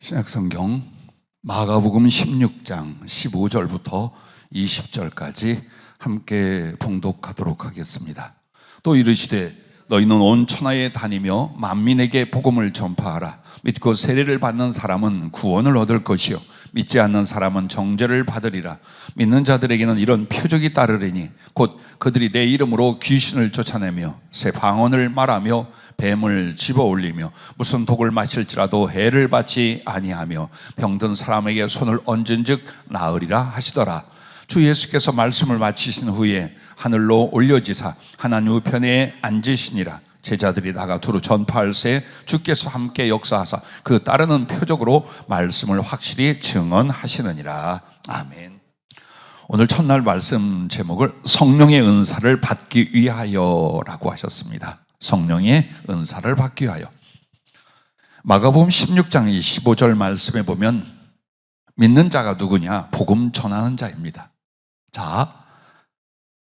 신약성경 마가복음 16장 15절부터 20절까지 함께 봉독하도록 하겠습니다. 또 이르시되 너희는 온 천하에 다니며 만민에게 복음을 전파하라. 믿고 세례를 받는 사람은 구원을 얻을 것이요 믿지 않는 사람은 정죄를 받으리라. 믿는 자들에게는 이런 표적이 따르리니 곧 그들이 내 이름으로 귀신을 쫓아내며 새 방언을 말하며 뱀을 집어올리며 무슨 독을 마실지라도 해를 받지 아니하며 병든 사람에게 손을 얹은즉 나으리라 하시더라. 주 예수께서 말씀을 마치신 후에 하늘로 올려지사 하나님 우편에 앉으시니라. 제자들이 나가 두루 전파할새 주께서 함께 역사하사 그 따르는 표적으로 말씀을 확실히 증언하시느니라. 아멘. 오늘 첫날 말씀 제목을 성령의 은사를 받기 위하여라고 하셨습니다. 성령의 은사를 받기 위하여. 마가복음 16장 15절 말씀에 보면 믿는 자가 누구냐? 복음 전하는 자입니다. 자,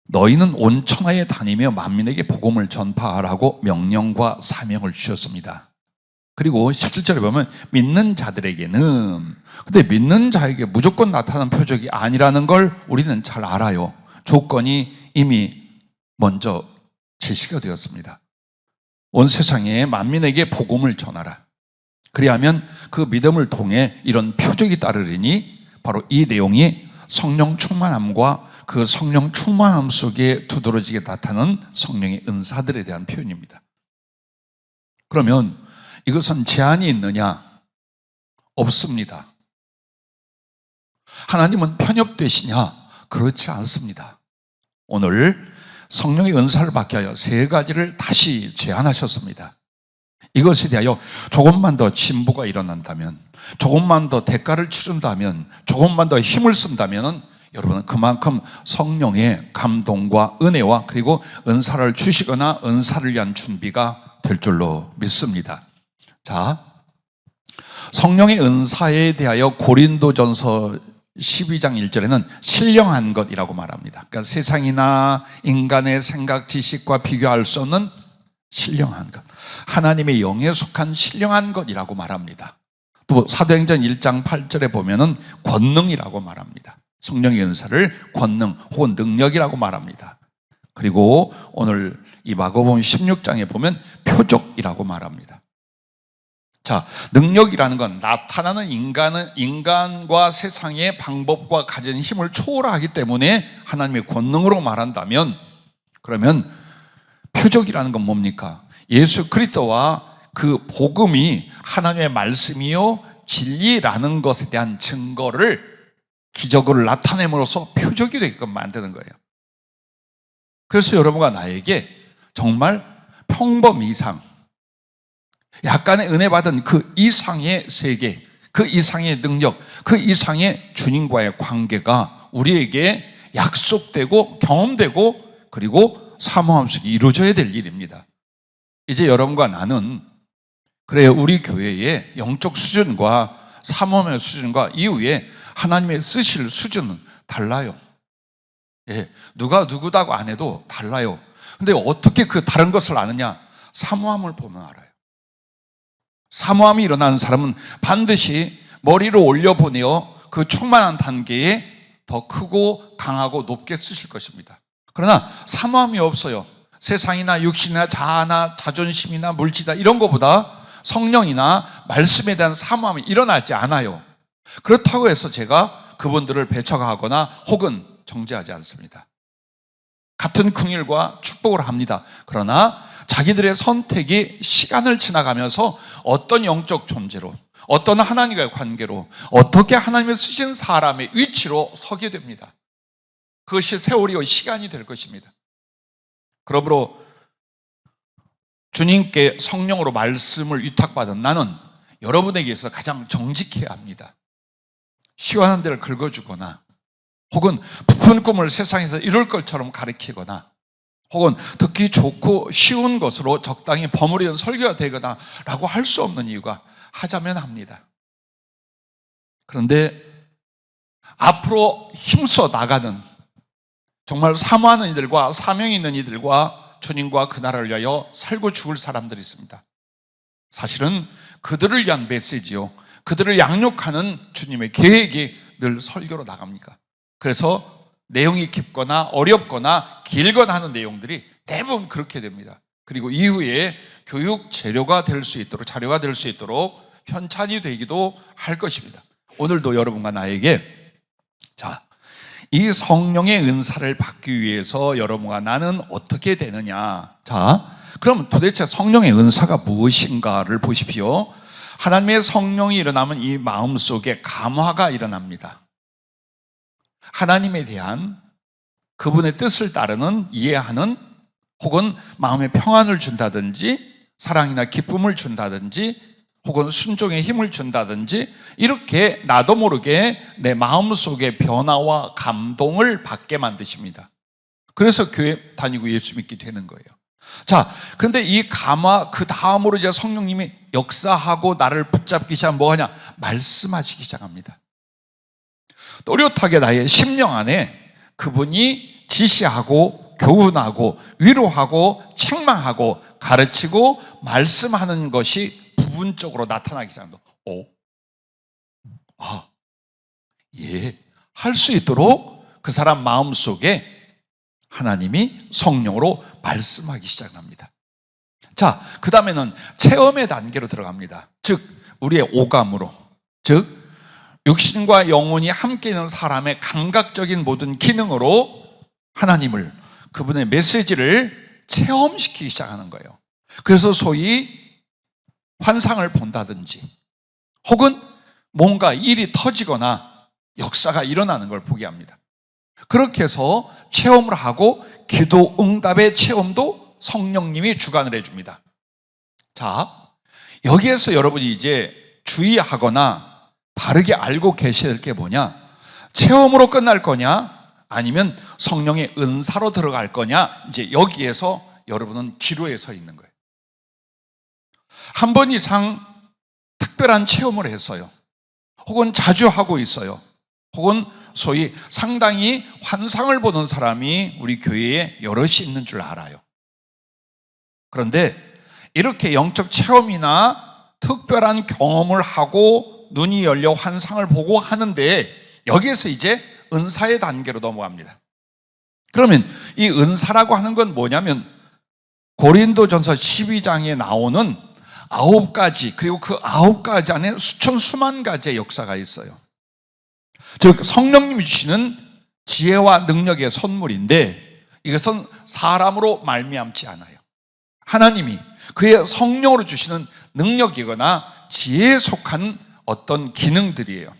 너희는 온 천하에 다니며 만민에게 복음을 전파하라고 명령과 사명을 주셨습니다. 그리고 17절에 보면 믿는 자들에게는, 근데 믿는 자에게 무조건 나타나는 표적이 아니라는 걸 우리는 잘 알아요. 조건이 이미 먼저 제시가 되었습니다. 온 세상에 만민에게 복음을 전하라. 그리하면 그 믿음을 통해 이런 표적이 따르리니 바로 이 내용이 성령 충만함과 그 성령 충만함 속에 두드러지게 나타나는 성령의 은사들에 대한 표현입니다. 그러면 이것은 제한이 있느냐? 없습니다. 하나님은 편협되시냐? 그렇지 않습니다. 오늘 성령의 은사를 받게 하여 세 가지를 다시 제안하셨습니다. 이것에 대하여 조금만 더 진보가 일어난다면, 조금만 더 대가를 치른다면, 조금만 더 힘을 쓴다면 여러분은 그만큼 성령의 감동과 은혜와 그리고 은사를 주시거나 은사를 위한 준비가 될 줄로 믿습니다. 자, 성령의 은사에 대하여 고린도전서 12장 1절에는 신령한 것이라고 말합니다. 그러니까 세상이나 인간의 생각, 지식과 비교할 수 없는 신령한 것, 하나님의 영에 속한 신령한 것이라고 말합니다. 또 사도행전 1장 8절에 보면은 권능이라고 말합니다. 성령의 은사를 권능 혹은 능력이라고 말합니다. 그리고 오늘 이 마가복음 16장에 보면 표적이라고 말합니다. 자, 능력이라는 건 나타나는 인간과 세상의 방법과 가진 힘을 초월하기 때문에 하나님의 권능으로 말한다면, 그러면 표적이라는 건 뭡니까? 예수 그리스도와 그 복음이 하나님의 말씀이요 진리라는 것에 대한 증거를 기적으로 나타냄으로써 표적이 되게끔 만드는 거예요. 그래서 여러분과 나에게 정말 평범 이상, 약간의 은혜 받은 그 이상의 세계, 그 이상의 능력, 그 이상의 주님과의 관계가 우리에게 약속되고 경험되고 그리고 사모함 속에 이루어져야 될 일입니다. 이제 여러분과 나는 그래요, 우리 교회의 영적 수준과 사모함의 수준과 이후에 하나님의 쓰실 수준은 달라요. 예, 누가 누구다고 안 해도 달라요. 근데 어떻게 그 다른 것을 아느냐? 사모함을 보면 알아요. 사모함이 일어나는 사람은 반드시 머리를 올려보내어 그 충만한 단계에 더 크고 강하고 높게 쓰실 것입니다. 그러나 사모함이 없어요. 세상이나 육신이나 자아나 자존심이나 물질이나 이런 것보다 성령이나 말씀에 대한 사모함이 일어나지 않아요. 그렇다고 해서 제가 그분들을 배척하거나 혹은 정죄하지 않습니다. 같은 긍휼과 축복을 합니다. 그러나 자기들의 선택이 시간을 지나가면서 어떤 영적 존재로, 어떤 하나님과의 관계로, 어떻게 하나님의 쓰신 사람의 위치로 서게 됩니다. 그것이 세월이요 시간이 될 것입니다. 그러므로 주님께 성령으로 말씀을 위탁받은 나는 여러분에게서 가장 정직해야 합니다. 시원한 데를 긁어주거나 혹은 부푼 꿈을 세상에서 이룰 것처럼 가르치거나 혹은 듣기 좋고 쉬운 것으로 적당히 버무리는 설교가 되거나 라고 할 수 없는 이유가 하자면 합니다. 그런데 앞으로 힘써 나가는 정말 사모하는 이들과 사명이 있는 이들과 주님과 그 나라를 위하여 살고 죽을 사람들이 있습니다. 사실은 그들을 위한 메시지요, 그들을 양육하는 주님의 계획이 늘 설교로 나갑니까? 그래서 내용이 깊거나 어렵거나 길거나 하는 내용들이 대부분 그렇게 됩니다. 그리고 이후에 교육 재료가 될 수 있도록, 자료가 될 수 있도록 편찬이 되기도 할 것입니다. 오늘도 여러분과 나에게 이 성령의 은사를 받기 위해서 여러분과 나는 어떻게 되느냐. 그럼 도대체 성령의 은사가 무엇인가를 보십시오. 하나님의 성령이 일어나면 이 마음속에 감화가 일어납니다. 하나님에 대한 그분의 뜻을 따르는, 이해하는, 혹은 마음의 평안을 준다든지 사랑이나 기쁨을 준다든지 혹은 순종의 힘을 준다든지 이렇게 나도 모르게 내 마음속에 변화와 감동을 받게 만드십니다. 그래서 교회 다니고 예수 믿게 되는 거예요. 근데 이 감화, 그 다음으로 이제 성령님이 역사하고 나를 붙잡기 시작하면 뭐하냐? 말씀하시기 시작합니다. 또렷하게 나의 심령 안에 그분이 지시하고 교훈하고 위로하고 책망하고 가르치고 말씀하는 것이 부분적으로 나타나기 시작합니다. 할 수 있도록 그 사람 마음속에 하나님이 성령으로 말씀하기 시작합니다. 그 다음에는 체험의 단계로 들어갑니다. 즉 우리의 오감으로, 즉 육신과 영혼이 함께 있는 사람의 감각적인 모든 기능으로 하나님을, 그분의 메시지를 체험시키기 시작하는 거예요. 그래서 소위 환상을 본다든지 혹은 뭔가 일이 터지거나 역사가 일어나는 걸 보게 합니다. 그렇게 해서 체험을 하고 기도 응답의 체험도 성령님이 주관을 해줍니다. 여기에서 여러분이 이제 주의하거나 바르게 알고 계셔야 될 게 뭐냐? 체험으로 끝날 거냐? 아니면 성령의 은사로 들어갈 거냐? 이제 여기에서 여러분은 기로에 서 있는 거예요. 한 번 이상 특별한 체험을 했어요. 혹은 자주 하고 있어요. 혹은 소위 상당히 환상을 보는 사람이 우리 교회에 여럿이 있는 줄 알아요. 그런데 이렇게 영적 체험이나 특별한 경험을 하고 눈이 열려 환상을 보고 하는데 여기에서 이제 은사의 단계로 넘어갑니다. 그러면 이 은사라고 하는 건 뭐냐면 고린도전서 12장에 나오는 9가지, 그리고 그 9가지 안에 수천 수만 가지의 역사가 있어요. 즉 성령님이 주시는 지혜와 능력의 선물인데 이것은 사람으로 말미암지 않아요. 하나님이 그의 성령으로 주시는 능력이거나 지혜에 속한 어떤 기능들이에요.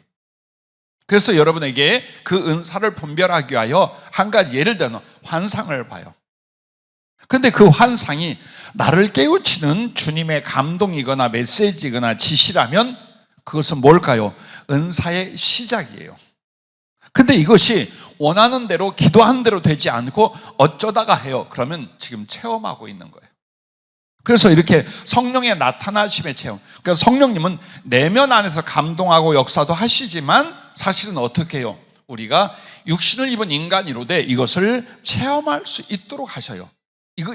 그래서 여러분에게 그 은사를 분별하기 위하여 한 가지 예를 들면 환상을 봐요. 근데 그 환상이 나를 깨우치는 주님의 감동이거나 메시지거나 지시라면 그것은 뭘까요? 은사의 시작이에요. 근데 이것이 원하는 대로 기도한 대로 되지 않고 어쩌다가 해요. 그러면 지금 체험하고 있는 거예요. 그래서 이렇게 성령의 나타나심의 체험, 그러니까 성령님은 내면 안에서 감동하고 역사도 하시지만 사실은 어떻게 해요? 우리가 육신을 입은 인간이로되 이것을 체험할 수 있도록 하셔요.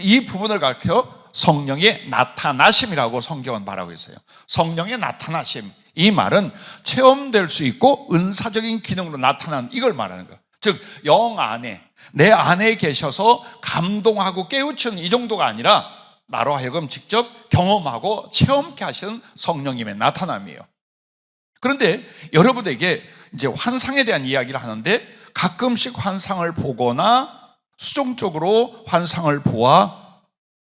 이 부분을 가르쳐 성령의 나타나심이라고 성경은 말하고 있어요. 성령의 나타나심, 이 말은 체험될 수 있고 은사적인 기능으로 나타나는 이걸 말하는 거예요. 즉 영 안에, 내 안에 계셔서 감동하고 깨우치는 이 정도가 아니라 나로 하여금 직접 경험하고 체험케 하시는 성령님의 나타남이에요. 그런데 여러분에게 이제 환상에 대한 이야기를 하는데 가끔씩 환상을 보거나 수종적으로 환상을 보아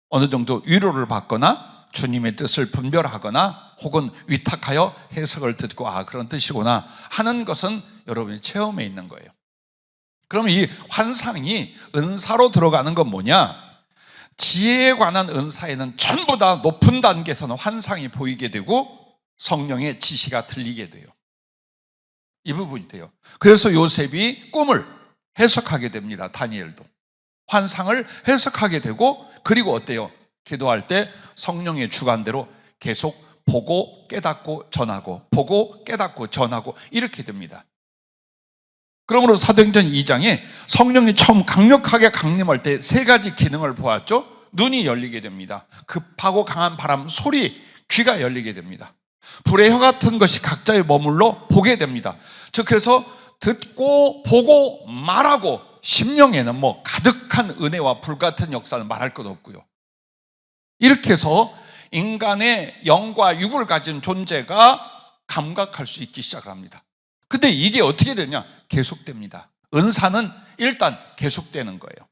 어느 정도 위로를 받거나 주님의 뜻을 분별하거나 혹은 위탁하여 해석을 듣고 그런 뜻이구나 하는 것은 여러분의 체험에 있는 거예요. 그러면 이 환상이 은사로 들어가는 건 뭐냐? 지혜에 관한 은사에는 전부 다 높은 단계에서는 환상이 보이게 되고 성령의 지시가 들리게 돼요. 이 부분이 돼요. 그래서 요셉이 꿈을 해석하게 됩니다. 다니엘도 환상을 해석하게 되고, 그리고 어때요? 기도할 때 성령의 주관대로 계속 보고 깨닫고 전하고 보고 깨닫고 전하고 이렇게 됩니다. 그러므로 사도행전 2장에 성령이 처음 강력하게 강림할 때 3가지 기능을 보았죠. 눈이 열리게 됩니다. 급하고 강한 바람 소리, 귀가 열리게 됩니다. 불의 혀 같은 것이 각자의 머물러 보게 됩니다. 즉 그래서 듣고 보고 말하고 심령에는 뭐 가득한 은혜와 불같은 역사는 말할 것 없고요. 이렇게 해서 인간의 영과 육을 가진 존재가 감각할 수 있기 시작합니다. 근데 이게 어떻게 되냐? 계속됩니다. 은사는 일단 계속되는 거예요.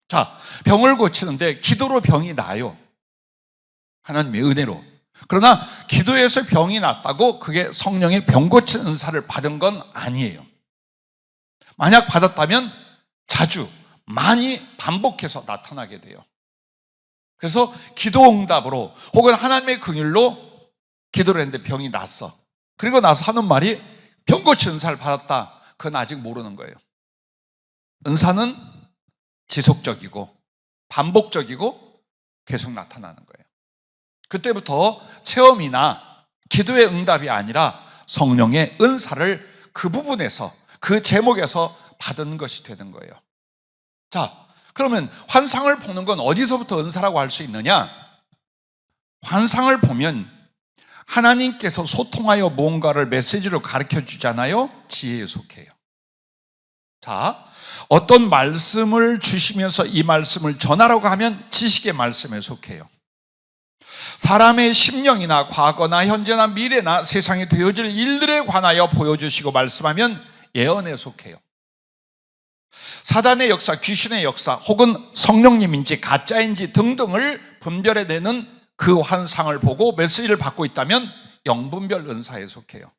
자, 병을 고치는데 기도로 병이 나요. 하나님의 은혜로. 그러나 기도에서 병이 났다고 그게 성령의 병 고치는 은사를 받은 건 아니에요. 만약 받았다면 자주 많이 반복해서 나타나게 돼요. 그래서 기도 응답으로 혹은 하나님의 긍휼로 기도를 했는데 병이 났어. 그리고 나서 하는 말이 병 고치는 은사를 받았다. 그건 아직 모르는 거예요. 은사는 지속적이고 반복적이고 계속 나타나는 거예요. 그때부터 체험이나 기도의 응답이 아니라 성령의 은사를 그 부분에서, 그 제목에서 받은 것이 되는 거예요. 자, 그러면 환상을 보는 건 어디서부터 은사라고 할 수 있느냐? 환상을 보면 하나님께서 소통하여 무언가를 메시지로 가르쳐 주잖아요. 지혜에 속해요. 자, 어떤 말씀을 주시면서 이 말씀을 전하라고 하면 지식의 말씀에 속해요. 사람의 심령이나 과거나 현재나 미래나 세상에 되어질 일들에 관하여 보여주시고 말씀하면 예언에 속해요. 사단의 역사, 귀신의 역사 혹은 성령님인지 가짜인지 등등을 분별해내는 그 환상을 보고 메시지를 받고 있다면 영분별 은사에 속해요.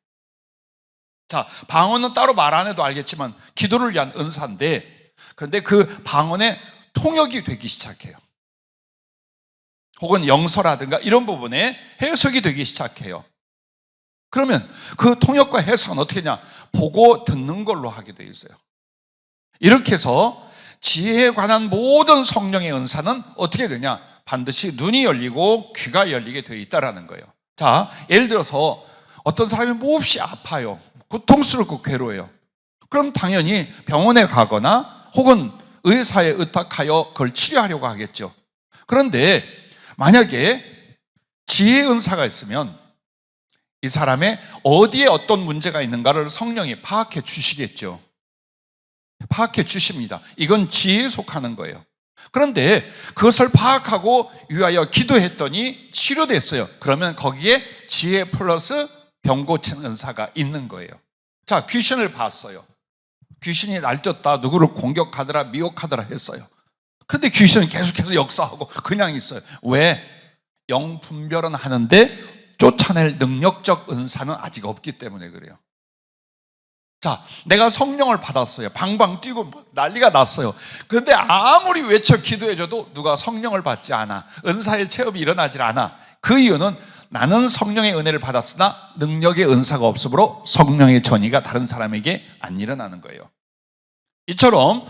자, 방언은 따로 말 안 해도 알겠지만 기도를 위한 은사인데, 그런데 그 방언의 통역이 되기 시작해요. 혹은 영서라든가 이런 부분에 해석이 되기 시작해요. 그러면 그 통역과 해석은 어떻게 하냐? 보고 듣는 걸로 하게 되어 있어요. 이렇게 해서 지혜에 관한 모든 성령의 은사는 어떻게 되냐? 반드시 눈이 열리고 귀가 열리게 되어 있다는 거예요. 자, 예를 들어서 어떤 사람이 몹시 아파요. 고통스럽고 괴로워요. 그럼 당연히 병원에 가거나 혹은 의사에 의탁하여 그걸 치료하려고 하겠죠. 그런데 만약에 지혜의 은사가 있으면 이 사람의 어디에 어떤 문제가 있는가를 성령이 파악해 주시겠죠. 파악해 주십니다. 이건 지혜에 속하는 거예요. 그런데 그것을 파악하고 위하여 기도했더니 치료됐어요. 그러면 거기에 지혜 플러스 병 고치는 은사가 있는 거예요. 자, 귀신을 봤어요. 귀신이 날뛰었다, 누구를 공격하더라, 미혹하더라 했어요. 그런데 귀신은 계속해서 역사하고 그냥 있어요. 왜? 영 분별은 하는데 쫓아낼 능력적 은사는 아직 없기 때문에 그래요. 자, 내가 성령을 받았어요. 방방 뛰고 난리가 났어요. 그런데 아무리 외쳐 기도해줘도 누가 성령을 받지 않아. 은사의 체험이 일어나질 않아. 그 이유는 나는 성령의 은혜를 받았으나 능력의 은사가 없으므로 성령의 전이가 다른 사람에게 안 일어나는 거예요. 이처럼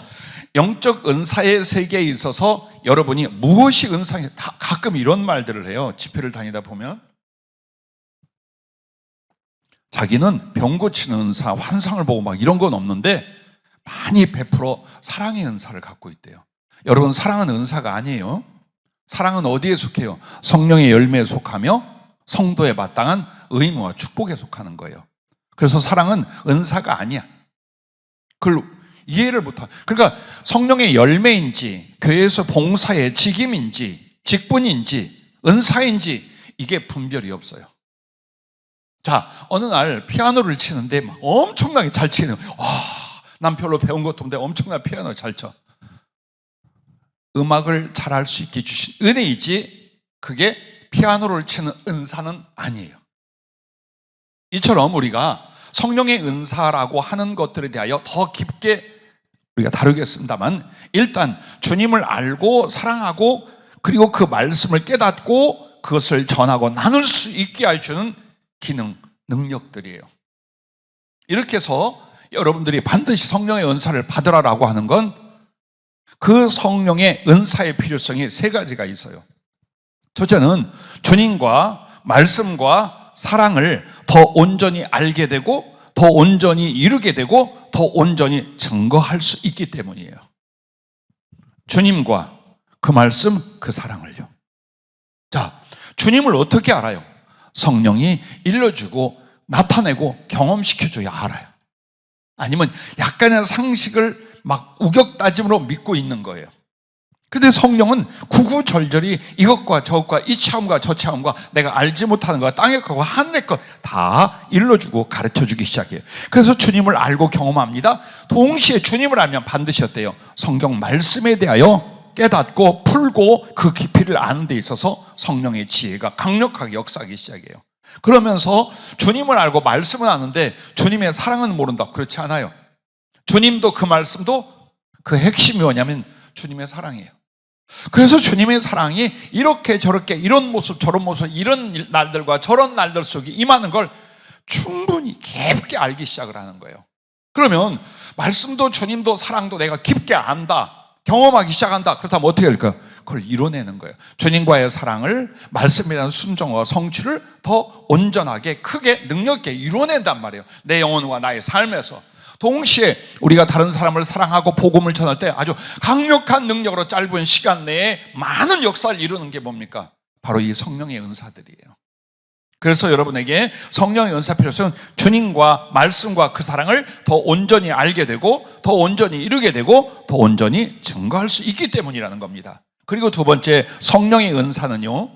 영적 은사의 세계에 있어서 여러분이 무엇이 은사냐, 가끔 이런 말들을 해요. 집회를 다니다 보면 자기는 병 고치는 은사, 환상을 보고 막 이런 건 없는데 많이 베풀어 사랑의 은사를 갖고 있대요. 여러분, 사랑은 은사가 아니에요. 사랑은 어디에 속해요? 성령의 열매에 속하며 성도에 마땅한 의무와 축복에 속하는 거예요. 그래서 사랑은 은사가 아니야. 그걸 이해를 못하. 그러니까 성령의 열매인지 교회에서 봉사의 직임인지 직분인지 은사인지 이게 분별이 없어요. 자, 어느 날 피아노를 치는데 막 엄청나게 잘 치는, 난 별로 배운 것도 없는데 엄청나게 피아노를 잘 쳐. 음악을 잘할 수 있게 주신 은혜이지 그게 피아노를 치는 은사는 아니에요. 이처럼 우리가 성령의 은사라고 하는 것들에 대하여 더 깊게 우리가 다루겠습니다만, 일단 주님을 알고 사랑하고 그리고 그 말씀을 깨닫고 그것을 전하고 나눌 수 있게 해주는 기능, 능력들이에요. 이렇게 해서 여러분들이 반드시 성령의 은사를 받으라라고 하는 건 그 성령의 은사의 필요성이 세 가지가 있어요. 첫째는 주님과 말씀과 사랑을 더 온전히 알게 되고 더 온전히 이루게 되고 더 온전히 증거할 수 있기 때문이에요. 주님과 그 말씀, 그 사랑을요. 자, 주님을 어떻게 알아요? 성령이 일러주고 나타내고 경험시켜줘야 알아요. 아니면 약간의 상식을 막 우격다짐으로 믿고 있는 거예요. 근데 성령은 구구절절히 이것과 저것과 이 체험과 저 체험과 내가 알지 못하는 것, 땅의 것과 하늘의 것 다 일러주고 가르쳐주기 시작해요. 그래서 주님을 알고 경험합니다. 동시에 주님을 알면 반드시 어때요? 성경 말씀에 대하여 깨닫고 풀고 그 깊이를 아는 데 있어서 성령의 지혜가 강력하게 역사하기 시작해요. 그러면서 주님을 알고 말씀은 아는데 주님의 사랑은 모른다. 그렇지 않아요. 주님도 그 말씀도 그 핵심이 뭐냐면 주님의 사랑이에요. 그래서 주님의 사랑이 이렇게 저렇게 이런 모습 저런 모습 이런 날들과 저런 날들 속에 임하는 걸 충분히 깊게 알기 시작을 하는 거예요. 그러면 말씀도 주님도 사랑도 내가 깊게 안다, 경험하기 시작한다. 그렇다면 어떻게 할까요? 그걸 이뤄내는 거예요. 주님과의 사랑을 말씀에 대한 순종과 성취를 더 온전하게 크게 능력 있게 이뤄낸단 말이에요. 내 영혼과 나의 삶에서. 동시에 우리가 다른 사람을 사랑하고 복음을 전할 때 아주 강력한 능력으로 짧은 시간 내에 많은 역사를 이루는 게 뭡니까? 바로 이 성령의 은사들이에요. 그래서 여러분에게 성령의 은사 필요성은 주님과 말씀과 그 사랑을 더 온전히 알게 되고 더 온전히 이루게 되고 더 온전히 증거할 수 있기 때문이라는 겁니다. 그리고 두 번째 성령의 은사는요,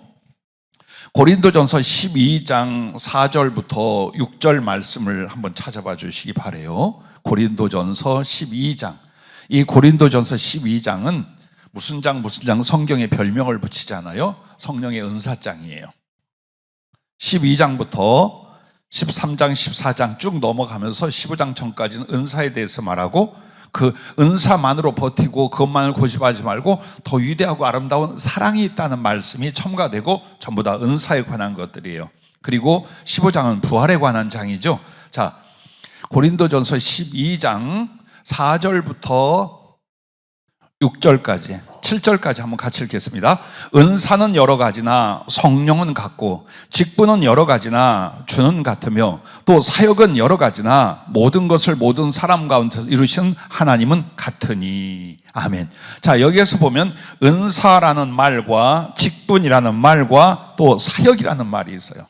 고린도전서 12장 4절부터 6절 말씀을 한번 찾아봐 주시기 바라요. 고린도전서 12장. 이 고린도전서 12장은 무슨 장 성경에 별명을 붙이잖아요. 성령의 은사장이에요. 12장부터 13장, 14장 쭉 넘어가면서 15장 전까지는 은사에 대해서 말하고 그 은사만으로 버티고 그것만을 고집하지 말고 더 위대하고 아름다운 사랑이 있다는 말씀이 첨가되고 전부 다 은사에 관한 것들이에요. 그리고 15장은 부활에 관한 장이죠. 자, 고린도전서 12장 4절부터 6절까지 7절까지 한번 같이 읽겠습니다. 은사는 여러 가지나 성령은 같고 직분은 여러 가지나 주는 같으며 또 사역은 여러 가지나 모든 것을 모든 사람 가운데서 이루신 하나님은 같으니. 아멘. 자, 여기에서 보면 은사라는 말과 직분이라는 말과 또 사역이라는 말이 있어요.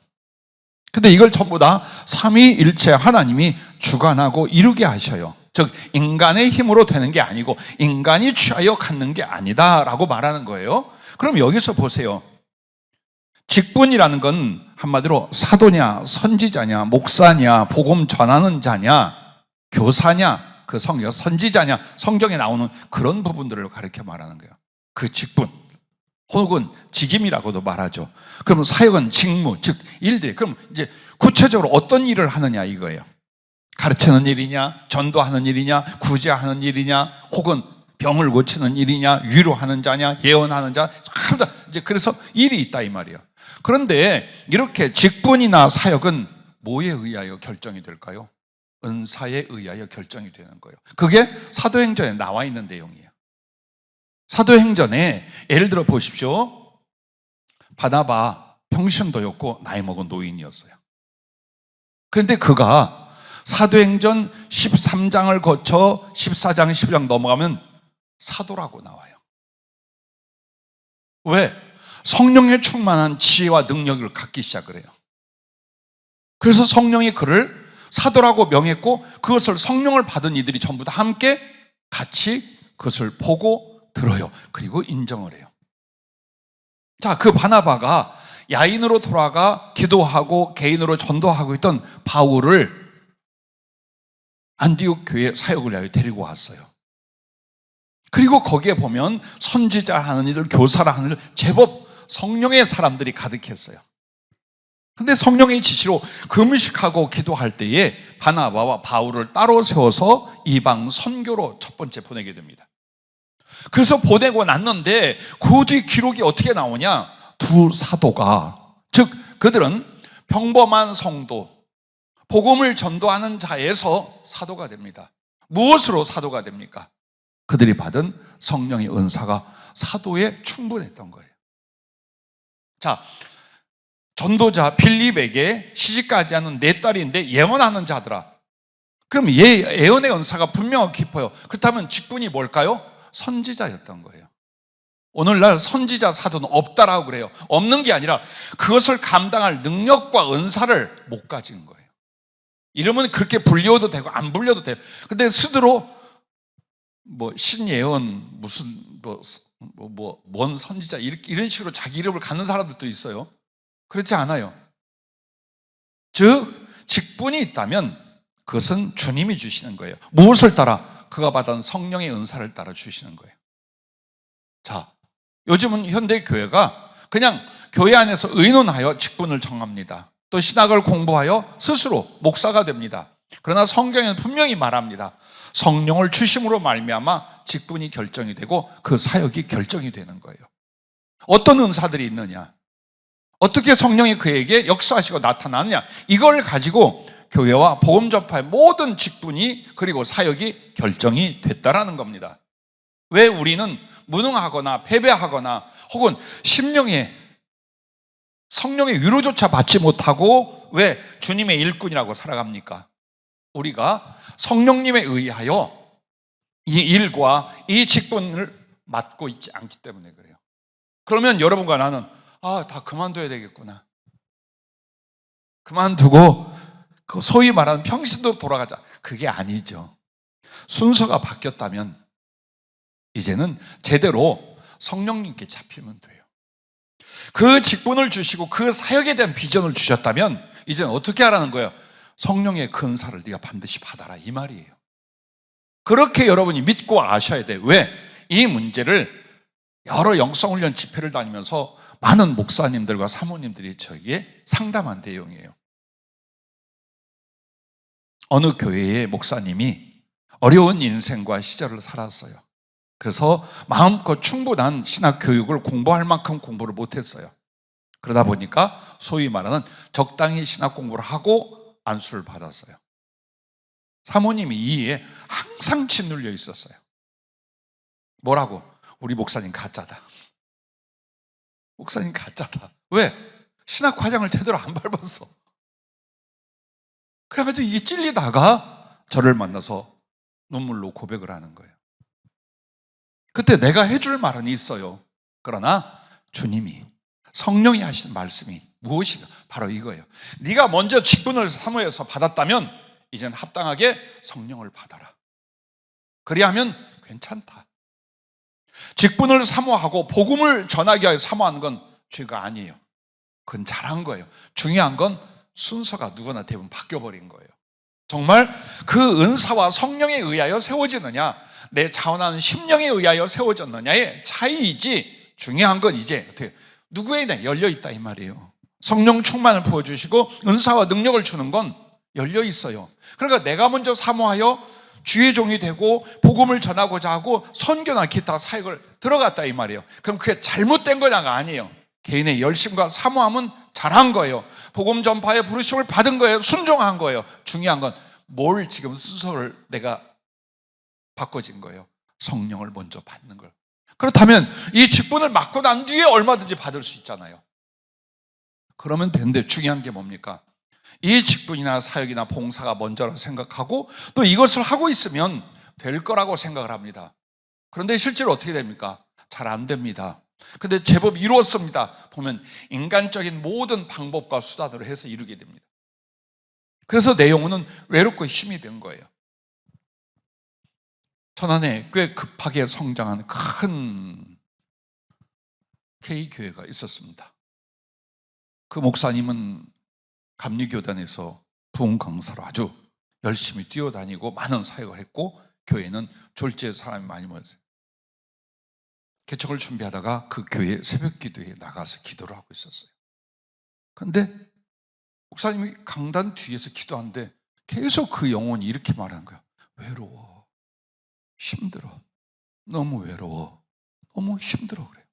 근데 이걸 전부 다 삼위일체 하나님이 주관하고 이루게 하셔요. 즉 인간의 힘으로 되는 게 아니고 인간이 취하여 갖는 게 아니다라고 말하는 거예요. 그럼 여기서 보세요. 직분이라는 건 한마디로 사도냐, 선지자냐, 목사냐, 복음 전하는 자냐, 교사냐, 그 성경 선지자냐, 성경에 나오는 그런 부분들을 가르쳐 말하는 거예요. 그 직분 혹은 직임이라고도 말하죠. 그럼 사역은 직무, 즉 일들. 그럼 이제 구체적으로 어떤 일을 하느냐 이거예요. 가르치는 일이냐, 전도하는 일이냐, 구제하는 일이냐, 혹은 병을 고치는 일이냐, 위로하는 자냐, 예언하는 자, 이제 그래서 일이 있다 이 말이에요. 그런데 이렇게 직분이나 사역은 뭐에 의하여 결정이 될까요? 은사에 의하여 결정이 되는 거예요. 그게 사도행전에 나와 있는 내용이에요. 사도행전에 예를 들어 보십시오. 바나바 평신도였고 나이 먹은 노인이었어요. 그런데 그가 사도행전 13장을 거쳐 14장, 15장 넘어가면 사도라고 나와요. 왜? 성령에 충만한 지혜와 능력을 갖기 시작을 해요. 그래서 성령이 그를 사도라고 명했고 그것을 성령을 받은 이들이 전부 다 함께 같이 그것을 보고 들어요. 그리고 인정을 해요. 자, 그 바나바가 야인으로 돌아가 기도하고 개인으로 전도하고 있던 바울을 안디옥 교회 사역을 위하여 데리고 왔어요. 그리고 거기에 보면 선지자 하는 이들, 교사라 하는 이들, 제법 성령의 사람들이 가득했어요. 근데 성령의 지시로 금식하고 기도할 때에 바나바와 바울을 따로 세워서 이방 선교로 첫 번째 보내게 됩니다. 그래서 보내고 났는데 그 뒤 기록이 어떻게 나오냐? 두 사도가, 즉 그들은 평범한 성도, 복음을 전도하는 자에서 사도가 됩니다. 무엇으로 사도가 됩니까? 그들이 받은 성령의 은사가 사도에 충분했던 거예요. 자, 전도자 빌립에게 시집가지 않은 네 딸인데 예언하는 자들아. 그럼 예언의 은사가 분명하게 깊어요. 그렇다면 직분이 뭘까요? 선지자였던 거예요. 오늘날 선지자 사도는 없다라고 그래요. 없는 게 아니라 그것을 감당할 능력과 은사를 못 가진 거예요. 이러면 그렇게 불려도 되고 안 불려도 돼요. 근데 스스로 신예언 무슨 뭔 선지자 이런 식으로 자기 이름을 갖는 사람들도 있어요. 그렇지 않아요. 즉 직분이 있다면 그것은 주님이 주시는 거예요. 무엇을 따라? 그가 받은 성령의 은사를 따라 주시는 거예요. 자, 요즘은 현대 교회가 그냥 교회 안에서 의논하여 직분을 정합니다. 또 신학을 공부하여 스스로 목사가 됩니다. 그러나 성경에는 분명히 말합니다. 성령을 주심으로 말미암아 직분이 결정이 되고 그 사역이 결정이 되는 거예요. 어떤 은사들이 있느냐? 어떻게 성령이 그에게 역사하시고 나타나느냐? 이걸 가지고 교회와 복음 전파의 모든 직분이 그리고 사역이 결정이 됐다라는 겁니다. 왜 우리는 무능하거나 패배하거나 혹은 성령의 위로조차 받지 못하고 왜 주님의 일꾼이라고 살아갑니까? 우리가 성령님에 의하여 이 일과 이 직분을 맡고 있지 않기 때문에 그래요. 그러면 여러분과 나는 다 그만둬야 되겠구나. 그만두고 그 소위 말하는 평신도 돌아가자. 그게 아니죠. 순서가 바뀌었다면 이제는 제대로 성령님께 잡히면 돼요. 그 직분을 주시고 그 사역에 대한 비전을 주셨다면 이제는 어떻게 하라는 거예요? 성령의 그 은사를 네가 반드시 받아라 이 말이에요. 그렇게 여러분이 믿고 아셔야 돼요. 왜? 이 문제를 여러 영성훈련 집회를 다니면서 많은 목사님들과 사모님들이 저에게 상담한 내용이에요. 어느 교회의 목사님이 어려운 인생과 시절을 살았어요. 그래서 마음껏 충분한 신학 교육을 공부할 만큼 공부를 못했어요. 그러다 보니까 소위 말하는 적당히 신학 공부를 하고 안수를 받았어요. 사모님이 이에 항상 짓눌려 있었어요. 뭐라고? 우리 목사님 가짜다. 목사님 가짜다. 왜? 신학 과정을 제대로 안 밟았어. 그래가지고 이게 찔리다가 저를 만나서 눈물로 고백을 하는 거예요. 그때 내가 해줄 말은 있어요. 그러나 주님이 성령이 하신 말씀이 무엇인가? 바로 이거예요. 네가 먼저 직분을 사모해서 받았다면 이젠 합당하게 성령을 받아라. 그리하면 괜찮다. 직분을 사모하고 복음을 전하기 위해 사모하는 건 죄가 아니에요. 그건 잘한 거예요. 중요한 건 순서가 누구나 대부분 바뀌어버린 거예요. 정말 그 은사와 성령에 의하여 세워지느냐, 내 자원하는 심령에 의하여 세워졌느냐의 차이이지, 중요한 건 이제 어떻게 누구에게 열려있다 이 말이에요. 성령 충만을 부어주시고 은사와 능력을 주는 건 열려있어요. 그러니까 내가 먼저 사모하여 주의 종이 되고 복음을 전하고자 하고 선교나 기타 사역을 들어갔다 이 말이에요. 그럼 그게 잘못된 거냐가 아니에요. 개인의 열심과 사모함은 잘한 거예요. 복음 전파의 부르심을 받은 거예요. 순종한 거예요. 중요한 건 뭘 지금 순서를 내가 바꿔진 거예요. 성령을 먼저 받는 걸. 그렇다면 이 직분을 맡고 난 뒤에 얼마든지 받을 수 있잖아요. 그러면 되는데 중요한 게 뭡니까? 이 직분이나 사역이나 봉사가 먼저라고 생각하고 또 이것을 하고 있으면 될 거라고 생각을 합니다. 그런데 실제로 어떻게 됩니까? 잘 안 됩니다. 근데 제법 이루었습니다. 보면 인간적인 모든 방법과 수단으로 해서 이루게 됩니다. 그래서 내 영혼은 외롭고 힘이 든 거예요. 천안에 꽤 급하게 성장한 큰 K교회가 있었습니다. 그 목사님은 감리교단에서 부흥 강사로 아주 열심히 뛰어다니고 많은 사역을 했고 교회는 졸지에 사람이 많이 모였어요. 개척을 준비하다가 그 교회 새벽 기도에 나가서 기도를 하고 있었어요. 그런데 목사님이 강단 뒤에서 기도하는데 계속 그 영혼이 이렇게 말하는 거야. 외로워. 힘들어. 너무 외로워. 너무 힘들어 그래요.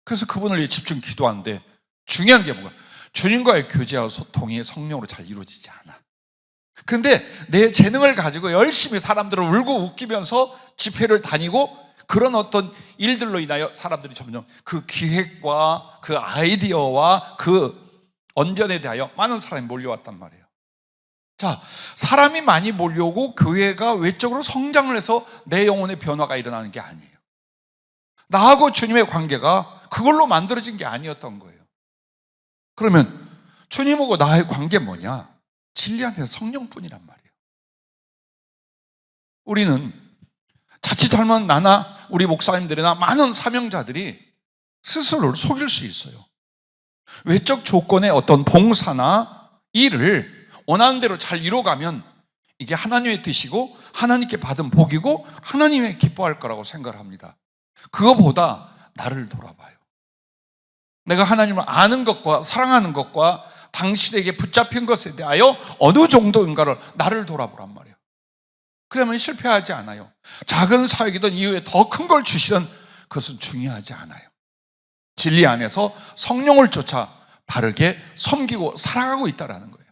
그래서 그분을 위해 집중 기도하는데 중요한 게 뭔가 주님과의 교제와 소통이 성령으로 잘 이루어지지 않아. 근데 내 재능을 가지고 열심히 사람들을 울고 웃기면서 집회를 다니고 그런 어떤 일들로 인하여 사람들이 점점 그 기획과 그 아이디어와 그 언변에 대하여 많은 사람이 몰려왔단 말이에요. 자, 사람이 많이 몰려오고 교회가 외적으로 성장을 해서 내 영혼의 변화가 일어나는 게 아니에요. 나하고 주님의 관계가 그걸로 만들어진 게 아니었던 거예요. 그러면 주님하고 나의 관계 뭐냐? 진리 안에서 성령뿐이란 말이에요. 우리는 자칫하면 나나 우리 목사님들이나 많은 사명자들이 스스로를 속일 수 있어요. 외적 조건의 어떤 봉사나 일을 원하는 대로 잘 이뤄가면 이게 하나님의 뜻이고 하나님께 받은 복이고 하나님의 기뻐할 거라고 생각을 합니다. 그거보다 나를 돌아봐요. 내가 하나님을 아는 것과 사랑하는 것과 당신에게 붙잡힌 것에 대하여 어느 정도인가를 나를 돌아보란 말이에요. 그러면 실패하지 않아요. 작은 사역이든 이후에 더 큰 걸 주시든 그것은 중요하지 않아요. 진리 안에서 성령을 쫓아 바르게 섬기고 살아가고 있다는 거예요.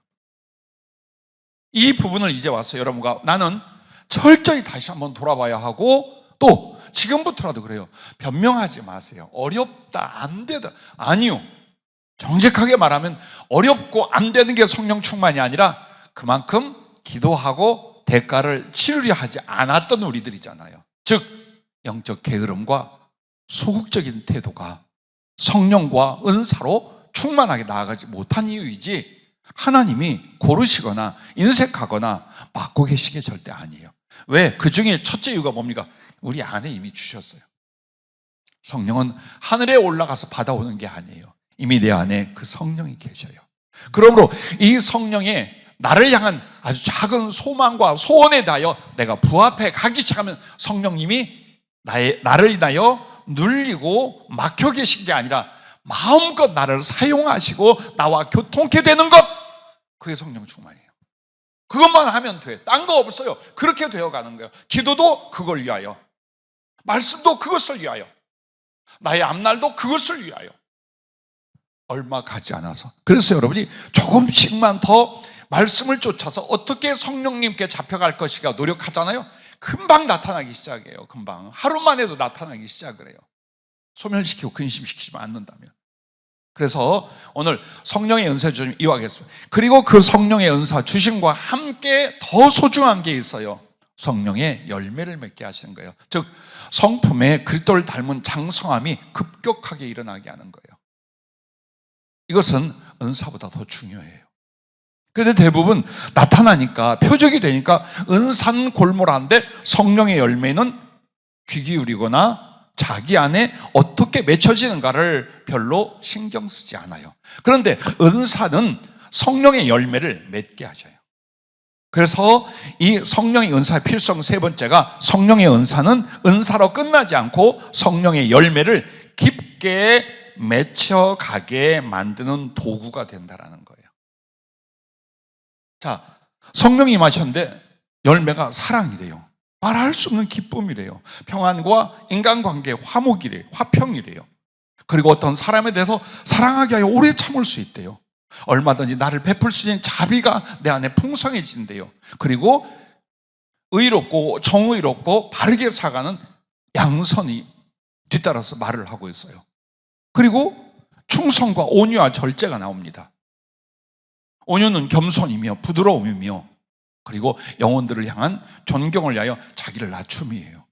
이 부분을 이제 와서 여러분과 나는 철저히 다시 한번 돌아봐야 하고, 또 지금부터라도 그래요. 변명하지 마세요. 어렵다, 안 되다. 아니요. 정직하게 말하면 어렵고 안 되는 게 성령 충만이 아니라 그만큼 기도하고 대가를 치르려 하지 않았던 우리들이잖아요. 즉 영적 게으름과 소극적인 태도가 성령과 은사로 충만하게 나아가지 못한 이유이지, 하나님이 고르시거나 인색하거나 막고 계신 게 절대 아니에요. 왜? 그 중에 첫째 이유가 뭡니까? 우리 안에 이미 주셨어요. 성령은 하늘에 올라가서 받아오는 게 아니에요. 이미 내 안에 그 성령이 계셔요. 그러므로 이 성령의 나를 향한 아주 작은 소망과 소원에 대하여 내가 부합해 가기 시작하면 성령님이 나를 인하여 눌리고 막혀 계신 게 아니라 마음껏 나를 사용하시고 나와 교통케 되는 것, 그게 성령 충만이에요. 그것만 하면 돼. 딴 거 없어요. 그렇게 되어가는 거예요. 기도도 그걸 위하여, 말씀도 그것을 위하여, 나의 앞날도 그것을 위하여. 얼마 가지 않아서. 그래서 여러분이 조금씩만 더 말씀을 쫓아서 어떻게 성령님께 잡혀갈 것인가 노력하잖아요. 금방 나타나기 시작해요. 금방 하루만 해도 나타나기 시작을 해요. 소멸시키고 근심시키지 않는다면. 그래서 오늘 성령의 은사 좀 이어가겠습니다. 그리고 그 성령의 은사 주심과 함께 더 소중한 게 있어요. 성령의 열매를 맺게 하시는 거예요. 즉 성품에 그리스도를 닮은 장성함이 급격하게 일어나게 하는 거예요. 이것은 은사보다 더 중요해요. 그런데 대부분 나타나니까, 표적이 되니까 은산골몰한데 성령의 열매는 귀 기울이거나 자기 안에 어떻게 맺혀지는가를 별로 신경 쓰지 않아요. 그런데 은사는 성령의 열매를 맺게 하셔요. 그래서 이 성령의 은사의 필성 세 번째가, 성령의 은사는 은사로 끝나지 않고 성령의 열매를 깊게 맺혀가게 만드는 도구가 된다는 거예요. 자, 성령이 임하셨는데 열매가 사랑이래요. 말할 수 없는 기쁨이래요. 평안과 인간관계 화목이래요. 화평이래요. 그리고 어떤 사람에 대해서 사랑하게 하여 오래 참을 수 있대요. 얼마든지 나를 베풀 수 있는 자비가 내 안에 풍성해진대요. 그리고 의롭고 정의롭고 바르게 살아가는 양선이 뒤따라서 말을 하고 있어요. 그리고 충성과 온유와 절제가 나옵니다. 온유는 겸손이며 부드러움이며, 그리고 영혼들을 향한 존경을 위하여 자기를 낮춤이에요.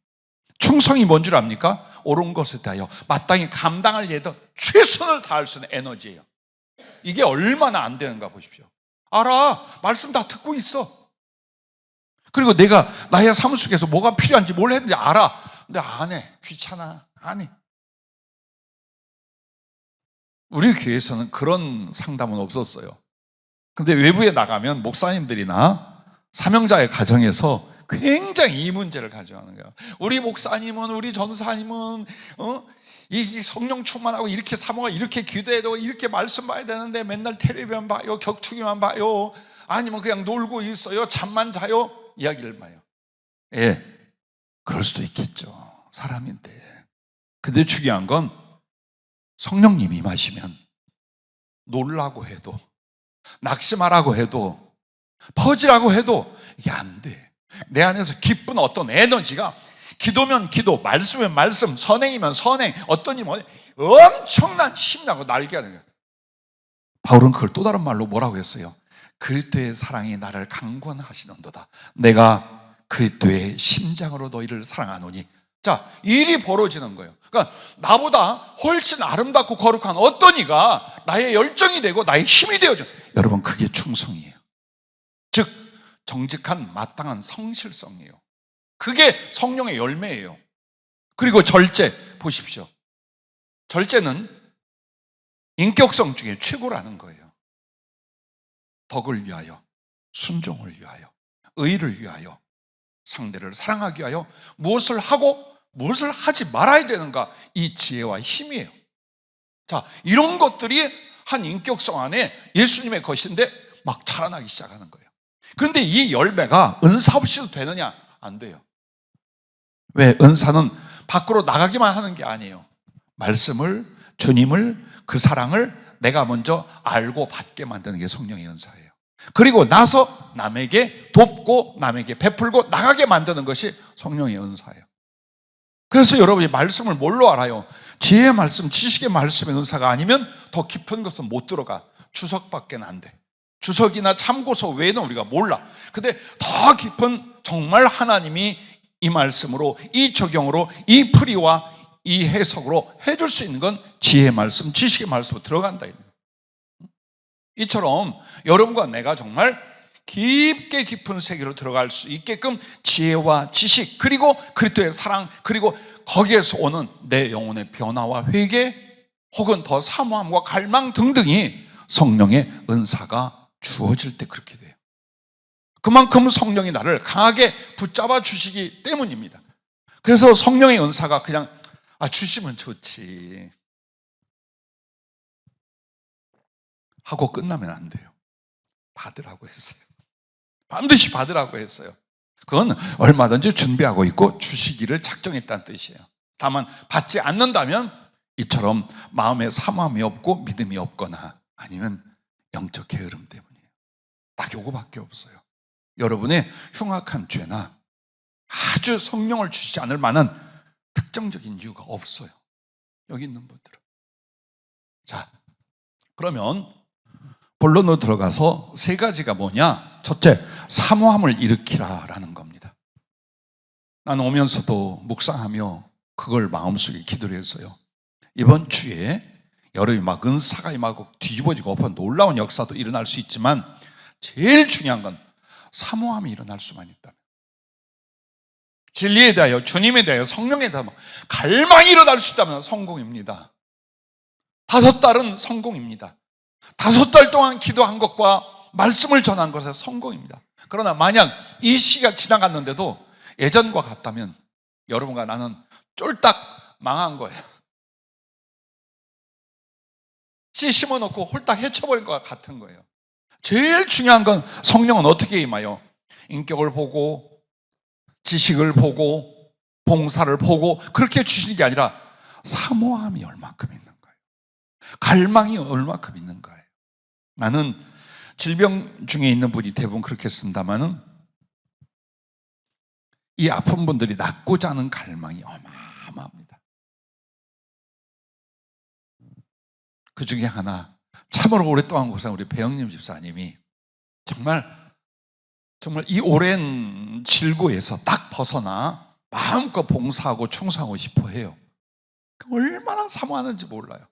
충성이 뭔 줄 압니까? 옳은 것에 대하여 마땅히 감당할 일에도 최선을 다할 수 있는 에너지예요. 이게 얼마나 안 되는가 보십시오. 알아, 말씀 다 듣고 있어. 그리고 내가 나의 삶 속에서 뭐가 필요한지 뭘 했는지 알아. 근데 안 해. 귀찮아. 안 해. 우리 교회에서는 그런 상담은 없었어요. 근데 외부에 나가면 목사님들이나 사명자의 가정에서 굉장히 이 문제를 가져가는 거예요. 우리 목사님은, 우리 전사님은 이 성령 충만하고 이렇게 사모가 이렇게 기도해도 이렇게 말씀 봐야 되는데 맨날 텔레비만 봐요, 격투기만 봐요, 아니면 그냥 놀고 있어요, 잠만 자요, 이야기를 봐요. 예, 그럴 수도 있겠죠. 사람인데. 근데 중요한 건 성령님이 임하시면 놀라고 해도, 낙심하라고 해도, 퍼지라고 해도 이게 안 돼. 내 안에서 기쁜 어떤 에너지가, 기도면 기도, 말씀이면 말씀, 선행이면 선행, 어떤 일이면 엄청난 힘나고 날개가 되는 거예요. 바울은 그걸 또 다른 말로 뭐라고 했어요? 그리스도의 사랑이 나를 강권하시는도다. 내가 그리스도의 심장으로 너희를 사랑하노니 자, 일이 벌어지는 거예요. 그러니까 나보다 훨씬 아름답고 거룩한 어떤 이가 나의 열정이 되고 나의 힘이 되어져. 여러분, 그게 충성이에요. 즉 정직한 마땅한 성실성이에요. 그게 성령의 열매예요. 그리고 절제 보십시오. 절제는 인격성 중에 최고라는 거예요. 덕을 위하여, 순종을 위하여, 의를 위하여, 상대를 사랑하기 위하여 무엇을 하고 무엇을 하지 말아야 되는가, 이 지혜와 힘이에요. 자, 이런 것들이 한 인격성 안에 예수님의 것인데 막 자라나기 시작하는 거예요. 그런데 이 열매가 은사 없이도 되느냐? 안 돼요. 왜? 은사는 밖으로 나가기만 하는 게 아니에요. 말씀을, 주님을, 그 사랑을 내가 먼저 알고 받게 만드는 게 성령의 은사예요. 그리고 나서 남에게 돕고 남에게 베풀고 나가게 만드는 것이 성령의 은사예요. 그래서 여러분이 말씀을 뭘로 알아요? 지혜의 말씀, 지식의 말씀의 은사가 아니면 더 깊은 것은 못 들어가. 주석밖에 안 돼. 주석이나 참고서 외에는 우리가 몰라. 근데 더 깊은, 정말 하나님이 이 말씀으로, 이 적용으로, 이 풀이와 이 해석으로 해줄 수 있는 건 지혜의 말씀, 지식의 말씀으로 들어간다. 이처럼 여러분과 내가 정말 깊게 깊은 세계로 들어갈 수 있게끔 지혜와 지식, 그리고 그리스도의 사랑, 그리고 거기에서 오는 내 영혼의 변화와 회개, 혹은 더 사모함과 갈망 등등이 성령의 은사가 주어질 때 그렇게 돼요. 그만큼 성령이 나를 강하게 붙잡아 주시기 때문입니다. 그래서 성령의 은사가 그냥 주시면 좋지 하고 끝나면 안 돼요. 받으라고 했어요. 반드시 받으라고 했어요. 그건 얼마든지 준비하고 있고 주시기를 작정했다는 뜻이에요. 다만 받지 않는다면 이처럼 마음에 사모함이 없고 믿음이 없거나 아니면 영적 게으름 때문이에요. 딱 요거밖에 없어요. 여러분의 흉악한 죄나 아주 성령을 주시지 않을 만한 특정적인 이유가 없어요. 여기 있는 분들은. 자, 그러면 본론으로 들어가서 세 가지가 뭐냐? 첫째, 사모함을 일으키라라는 겁니다. 나는 오면서도 묵상하며 그걸 마음속에 기도를 했어요. 이번 주에 여름이 막 은사가 임하고 뒤집어지고 엎어 놀라운 역사도 일어날 수 있지만 제일 중요한 건 사모함이 일어날 수만 있다면, 진리에 대하여, 주님에 대하여, 성령에 대하여 갈망이 일어날 수 있다면 성공입니다. 5달은 성공입니다. 5달 동안 기도한 것과 말씀을 전한 것은 성공입니다. 그러나 만약 이 시기가 지나갔는데도 예전과 같다면 여러분과 나는 쫄딱 망한 거예요. 씨 심어놓고 홀딱 헤쳐버린 것과 같은 거예요. 제일 중요한 건 성령은 어떻게 임하여? 인격을 보고, 지식을 보고, 봉사를 보고 그렇게 주시는 게 아니라 사모함이 얼마큼 있는 거예요. 갈망이 얼마큼 있는 거예요. 나는 질병 중에 있는 분이 대부분 그렇게 쓴다마는 이 아픈 분들이 낫고자 하는 갈망이 어마어마합니다. 그 중에 하나, 참으로 오랫동안 고생한 우리 배영림 집사님이 정말 이 오랜 질고에서 딱 벗어나 마음껏 봉사하고 충성하고 싶어 해요. 얼마나 사모하는지 몰라요.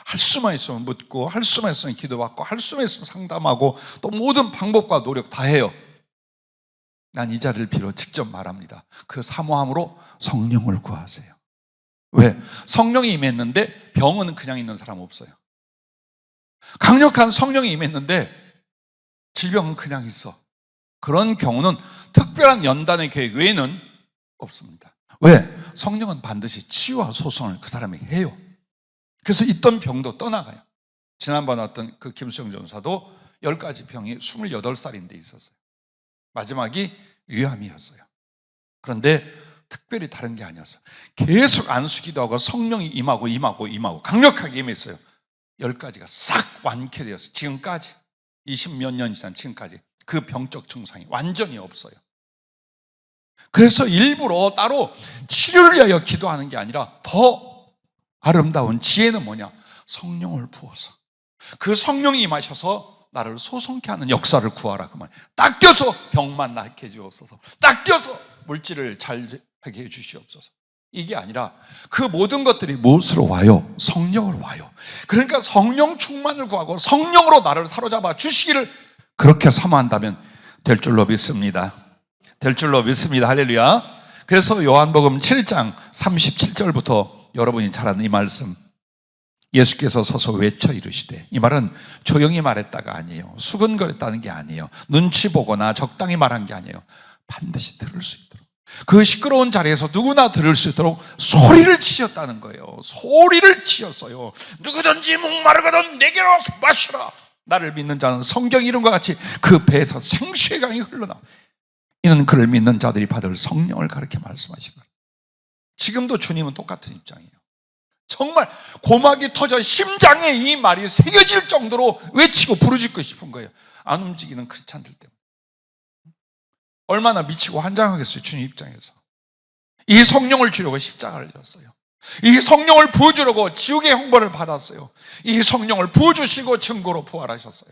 할 수만 있으면 묻고, 할 수만 있으면 기도받고, 할 수만 있으면 상담하고, 또 모든 방법과 노력 다 해요. 난 이 자리를 빌어 직접 말합니다. 그 사모함으로 성령을 구하세요. 왜? 성령이 임했는데 병은 그냥 있는 사람 없어요. 강력한 성령이 임했는데 질병은 그냥 있어. 그런 경우는 특별한 연단의 계획 외에는 없습니다. 왜? 성령은 반드시 치유와 소송을 그 사람이 해요. 그래서 있던 병도 떠나가요. 지난번 왔던 그 김수영 전사도 10가지 병이 28살인데 있었어요. 마지막이 위암이었어요. 그런데 특별히 다른 게 아니었어요. 계속 안수기도 하고 성령이 임하고 강력하게 임했어요. 10가지가 싹 완쾌되었어요. 지금까지 20몇 년 이상 지금까지 그 병적 증상이 완전히 없어요. 그래서 일부러 따로 치료를 위하여 기도하는 게 아니라 더 아름다운 지혜는 뭐냐? 성령을 부어서 그 성령이 임하셔서 나를 소송케 하는 역사를 구하라 그 말. 딱 떼어서 병만 낫게 해주옵소서. 딱 떼어서 물질을 잘 하게 해주시옵소서. 이게 아니라 그 모든 것들이 무엇으로 와요? 성령으로 와요. 그러니까 성령 충만을 구하고 성령으로 나를 사로잡아 주시기를 그렇게 사모한다면 될 줄로 믿습니다. 될 줄로 믿습니다. 할렐루야. 그래서 요한복음 7장 37절부터 여러분이 잘 아는 이 말씀, 예수께서 서서 외쳐 이르시되, 이 말은 조용히 말했다가 아니에요. 수근거렸다는 게 아니에요. 눈치 보거나 적당히 말한 게 아니에요. 반드시 들을 수 있도록, 그 시끄러운 자리에서 누구나 들을 수 있도록 소리를 치셨다는 거예요. 소리를 치셨어요. 누구든지 목마르거든 내게로 마시라. 나를 믿는 자는 성경 이름과 같이 그 배에서 생수의 강이 흘러나와. 이는 그를 믿는 자들이 받을 성령을 가르쳐 말씀하신 거예요. 지금도 주님은 똑같은 입장이에요. 정말 고막이 터져 심장에 이 말이 새겨질 정도로 외치고 부르짖고 싶은 거예요. 안 움직이는 크리스찬들 때문에. 얼마나 미치고 환장하겠어요, 주님 입장에서. 이 성령을 주려고 십자가를 졌어요. 이 성령을 부어주려고 지옥의 형벌을 받았어요. 이 성령을 부어주시고 증거로 부활하셨어요.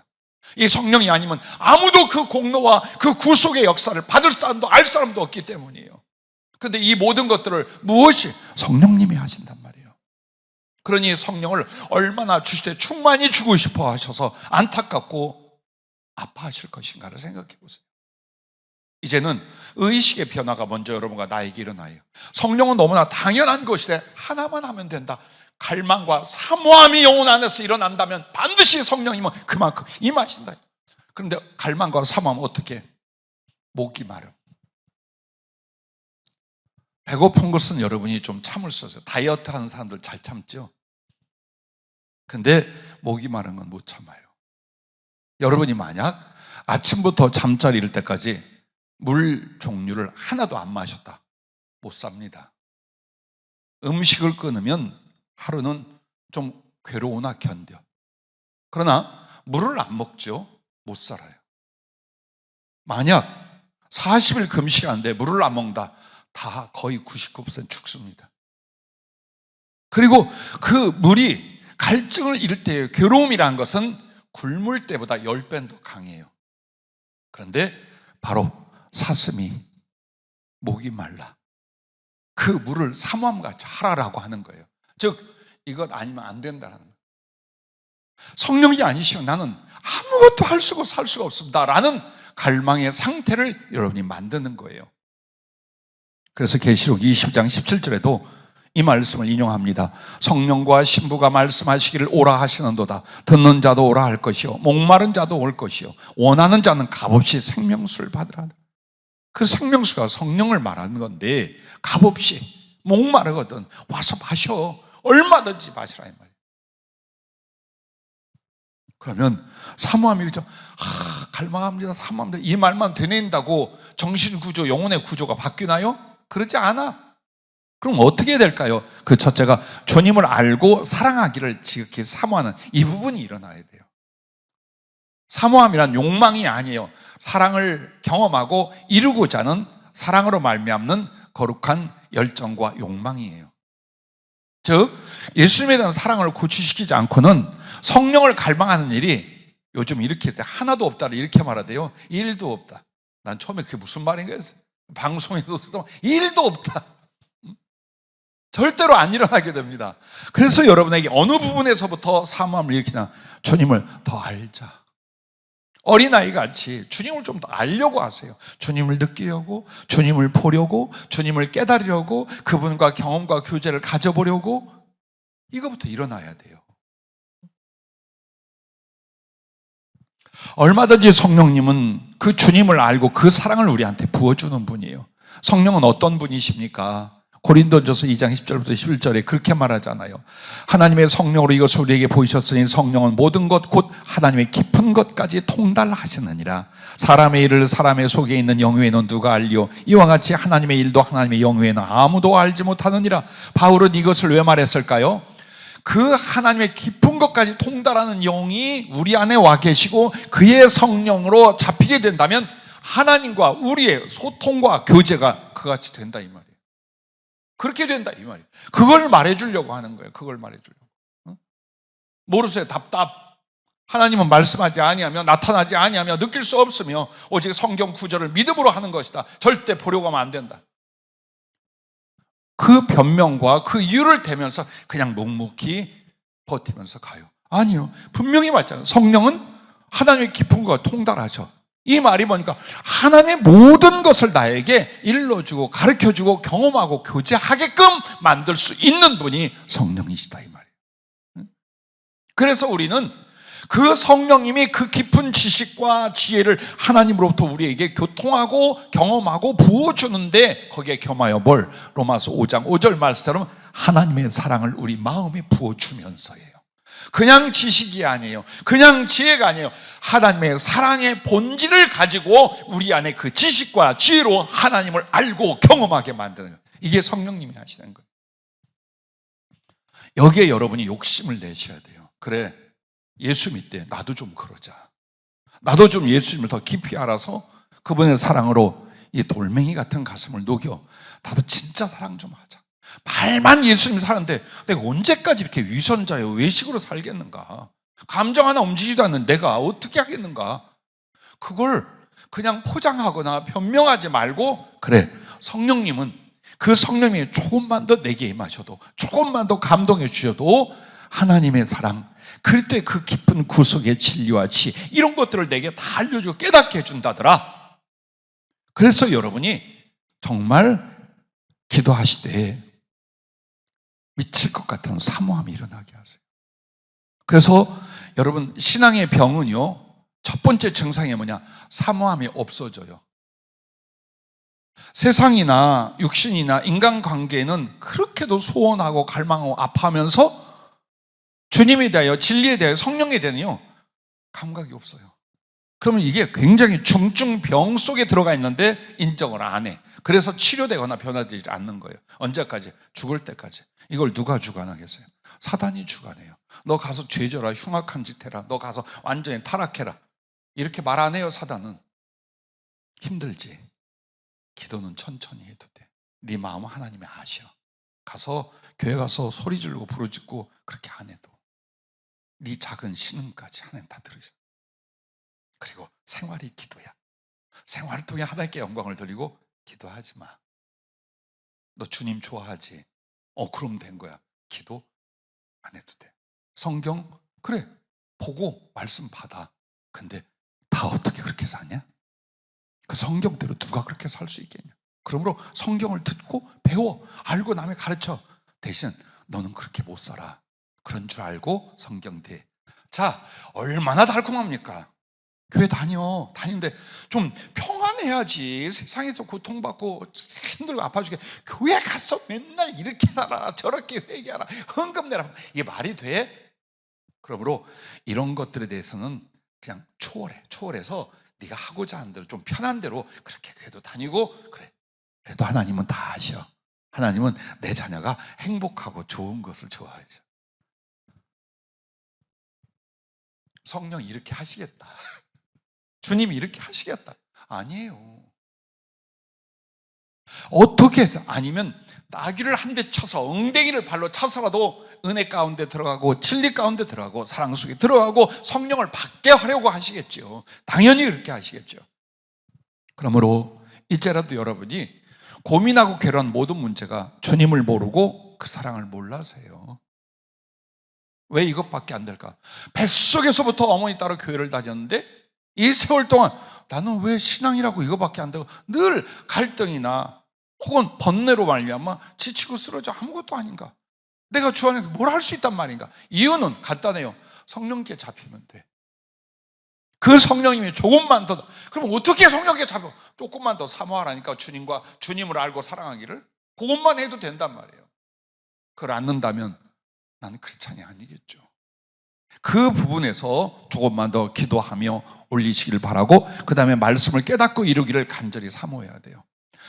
이 성령이 아니면 아무도 그 공로와 그 구속의 역사를 받을 사람도 알 사람도 없기 때문이에요. 그런데 이 모든 것들을 무엇이? 성령님이 하신단 말이에요. 그러니 성령을 얼마나 주실 때 충만히 주고 싶어 하셔서 안타깝고 아파하실 것인가를 생각해 보세요. 이제는 의식의 변화가 먼저 여러분과 나에게 일어나요. 성령은 너무나 당연한 것이래. 하나만 하면 된다. 갈망과 사모함이 영혼 안에서 일어난다면 반드시 성령님은 그만큼 임하신다. 그런데 갈망과 사모함은 어떻게? 목이 마름. 배고픈 것은 여러분이 좀 참을 수 있어요. 다이어트 하는 사람들 잘 참죠. 근데 목이 마른 건 못 참아요. 여러분이 만약 아침부터 잠자리 이를 때까지 물 종류를 하나도 안 마셨다, 못 삽니다. 음식을 끊으면 하루는 좀 괴로우나 견뎌. 그러나 물을 안 먹죠, 못 살아요. 만약 40일 금식하는데 물을 안 먹는다, 다 거의 99% 죽습니다. 그리고 그 물이 갈증을 잃을 때의 괴로움이라는 것은 굶을 때보다 10배는 더 강해요. 그런데 바로 사슴이 목이 말라 그 물을 사모함같이 하라라고 하는 거예요. 즉 이것 아니면 안 된다는 거예요. 성령이 아니시면 나는 아무것도 할 수가 살 수가 없습니다 라는 갈망의 상태를 여러분이 만드는 거예요. 그래서 계시록 20장 17절에도 이 말씀을 인용합니다. 성령과 신부가 말씀하시기를 오라 하시는도다. 듣는 자도 오라 할 것이요 목마른 자도 올 것이요 원하는 자는 값없이 생명수를 받으라. 그 생명수가 성령을 말하는 건데 값없이 목마르거든 와서 마셔. 얼마든지 마시라 이 말이에요. 그러면 사모함이 그죠? 갈망합니다, 사모합니다 이 말만 되뇌인다고 정신구조, 영혼의 구조가 바뀌나요? 그렇지 않아. 그럼 어떻게 될까요? 그 첫째가 주님을 알고 사랑하기를 지극히 사모하는 이 부분이 일어나야 돼요. 사모함이란 욕망이 아니에요. 사랑을 경험하고 이루고자 하는 사랑으로 말미암는 거룩한 열정과 욕망이에요. 즉 예수님에 대한 사랑을 고취시키지 않고는 성령을 갈망하는 일이 요즘 이렇게 하나도 없다를 이렇게 말하대요. 일도 없다. 난 처음에 그게 무슨 말인가 했어요. 방송에서도 일도 없다. 절대로 안 일어나게 됩니다. 그래서 여러분에게 어느 부분에서부터 사모함을 일으키냐? 주님을 더 알자. 어린아이같이 주님을 좀 더 알려고 하세요. 주님을 느끼려고, 주님을 보려고, 주님을 깨달으려고, 그분과 경험과 교제를 가져보려고, 이거부터 일어나야 돼요. 얼마든지 성령님은 그 주님을 알고 그 사랑을 우리한테 부어주는 분이에요. 성령은 어떤 분이십니까? 고린도전서 2장 10절부터 11절에 그렇게 말하잖아요. 하나님의 성령으로 이것을 우리에게 보이셨으니 성령은 모든 것 곧 하나님의 깊은 것까지 통달하시느니라. 사람의 일을 사람의 속에 있는 영유에는 누가 알리요? 이와 같이 하나님의 일도 하나님의 영유에는 아무도 알지 못하느니라. 바울은 이것을 왜 말했을까요? 그 하나님의 깊은 것까지 통달하는 영이 우리 안에 와 계시고 그의 성령으로 잡히게 된다면 하나님과 우리의 소통과 교제가 그같이 된다 이 말이에요. 그렇게 된다 이 말이에요. 그걸 말해주려고 하는 거예요. 그걸 말해주려고. 모르세요. 답답. 하나님은 말씀하지 아니하며 나타나지 아니하며 느낄 수 없으며 오직 성경 구절을 믿음으로 하는 것이다. 절대 보려고 하면 안 된다. 그 변명과 그 이유를 대면서 그냥 묵묵히 버티면서 가요. 아니요. 분명히 맞잖아요. 성령은 하나님의 깊은 것과 통달하셔. 이 말이 뭐니까 하나님의 모든 것을 나에게 일러주고 가르쳐주고 경험하고 교제하게끔 만들 수 있는 분이 성령이시다 이 말이에요. 그래서 우리는 그 성령님이 그 깊은 지식과 지혜를 하나님으로부터 우리에게 교통하고 경험하고 부어주는데 거기에 겸하여 뭘? 로마서 5장 5절 말씀처럼 하나님의 사랑을 우리 마음에 부어주면서예요. 그냥 지식이 아니에요. 그냥 지혜가 아니에요. 하나님의 사랑의 본질을 가지고 우리 안에 그 지식과 지혜로 하나님을 알고 경험하게 만드는 거예요. 이게 성령님이 하시는 거예요. 여기에 여러분이 욕심을 내셔야 돼요. 그래, 예수 믿대. 나도 좀 그러자. 나도 좀 예수님을 더 깊이 알아서 그분의 사랑으로 이 돌멩이 같은 가슴을 녹여 나도 진짜 사랑 좀 하자. 말만 예수님 사는데 내가 언제까지 이렇게 위선자요 외식으로 살겠는가? 감정 하나 움직이지도 않는 내가 어떻게 하겠는가? 그걸 그냥 포장하거나 변명하지 말고 그래, 성령님은 그 성령님이 조금만 더 내게 임하셔도 조금만 더 감동해 주셔도 하나님의 사랑, 그때 그 깊은 구속의 진리와 지혜 이런 것들을 내게 다 알려주고 깨닫게 해준다더라. 그래서 여러분이 정말 기도하시되 미칠 것 같은 사모함이 일어나게 하세요. 그래서 여러분 신앙의 병은요, 첫 번째 증상이 뭐냐? 사모함이 없어져요. 세상이나 육신이나 인간관계는 그렇게도 소원하고 갈망하고 아파하면서 주님에 대하여 진리에 대하여 성령에 대하여 감각이 없어요. 그러면 이게 굉장히 중증병 속에 들어가 있는데 인정을 안 해. 그래서 치료되거나 변화되지 않는 거예요. 언제까지? 죽을 때까지. 이걸 누가 주관하겠어요? 사단이 주관해요. 너 가서 죄져라, 흉악한 짓 해라, 너 가서 완전히 타락해라, 이렇게 말 안 해요. 사단은. 힘들지? 기도는 천천히 해도 돼. 네 마음은 하나님이 아셔. 가서 교회 가서 소리 지르고 부르짖고 그렇게 안 해도 네 작은 신음까지 하나님 다 들으셔. 그리고 생활이 기도야. 생활을 통해 하나님께 영광을 돌리고 기도하지 마. 너 주님 좋아하지? 그럼 된 거야. 기도 안 해도 돼. 성경 그래 보고 말씀 받아. 근데 다 어떻게 그렇게 사냐? 그 성경대로 누가 그렇게 살 수 있겠냐? 그러므로 성경을 듣고 배워 알고 남에 가르쳐. 대신 너는 그렇게 못 살아. 그런 줄 알고 성경 대. 자, 얼마나 달콤합니까? 교회 다니는데 좀 평안해야지. 세상에서 고통받고 힘들고 아파 죽게 교회 가서 맨날 이렇게 살아 저렇게 회개하라 헌금 내라, 이게 말이 돼? 그러므로 이런 것들에 대해서는 그냥 초월해서 네가 하고자 하는 대로 좀 편한 대로 그렇게 교회도 다니고 그래. 그래도 하나님은 다 아셔. 하나님은 내 자녀가 행복하고 좋은 것을 좋아하셔. 성령이 이렇게 하시겠다. 주님이 이렇게 하시겠다. 아니에요. 어떻게 해서? 아니면 나귀를 한 대 쳐서 엉덩이를 발로 차서라도 은혜 가운데 들어가고 진리 가운데 들어가고 사랑 속에 들어가고 성령을 받게 하려고 하시겠죠. 당연히 그렇게 하시겠죠. 그러므로 이제라도 여러분이 고민하고 괴로운 모든 문제가 주님을 모르고 그 사랑을 몰라서요. 왜 이것밖에 안 될까? 뱃속에서부터 어머니 따라 교회를 다녔는데 이 세월 동안 나는 왜 신앙이라고 이거밖에 안 되고 늘 갈등이나 혹은 번뇌로 말미암아 지치고 쓰러져 아무것도 아닌가? 내가 주 안에서 뭘 할 수 있단 말인가? 이유는 간단해요. 성령께 잡히면 돼. 그 성령님이 조금만 더, 그럼 어떻게 성령께 잡혀? 조금만 더 사모하라니까. 주님을 알고 사랑하기를. 그것만 해도 된단 말이에요. 그걸 않는다면 나는 크리스찬이 아니겠죠. 그 부분에서 조금만 더 기도하며 올리시길 바라고, 그 다음에 말씀을 깨닫고 이루기를 간절히 사모해야 돼요.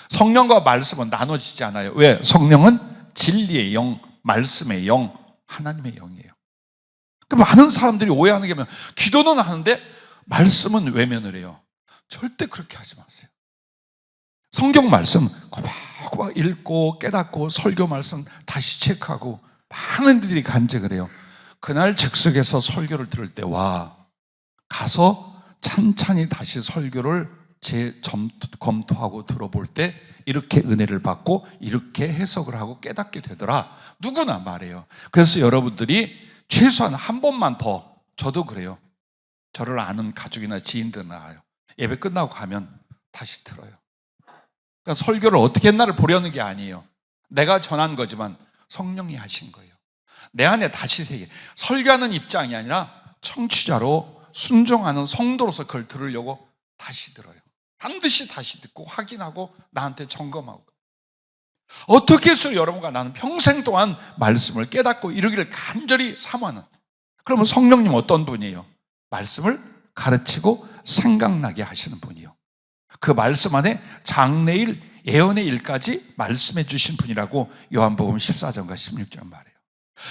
성령과 말씀은 나눠지지 않아요. 왜? 성령은 진리의 영, 말씀의 영, 하나님의 영이에요. 많은 사람들이 오해하는 게 뭐냐면 기도는 하는데 말씀은 외면을 해요. 절대 그렇게 하지 마세요. 성경 말씀 꼬박꼬박 읽고 깨닫고 설교 말씀 다시 체크하고 많은 이들이 간증을 해요. 그날 즉석에서 설교를 들을 때 와 가서 찬찬히 다시 설교를 검토하고 들어볼 때 이렇게 은혜를 받고 이렇게 해석을 하고 깨닫게 되더라. 누구나 말해요. 그래서 여러분들이 최소한 한 번만 더, 저도 그래요. 저를 아는 가족이나 지인들은 알아요. 예배 끝나고 가면 다시 들어요. 그러니까 설교를 어떻게 했나를 보려는 게 아니에요. 내가 전한 거지만 성령이 하신 거예요. 내 안에 다시 새겨. 설교하는 입장이 아니라 청취자로 순종하는 성도로서 그걸 들으려고 다시 들어요. 반드시 다시 듣고 확인하고 나한테 점검하고. 어떻게 해서 여러분과 나는 평생 동안 말씀을 깨닫고 이루기를 간절히 사모하는. 그러면 성령님 어떤 분이에요? 말씀을 가르치고 생각나게 하시는 분이요. 그 말씀 안에 장래일, 예언의 일까지 말씀해 주신 분이라고 요한복음 14장과 16장 말해요.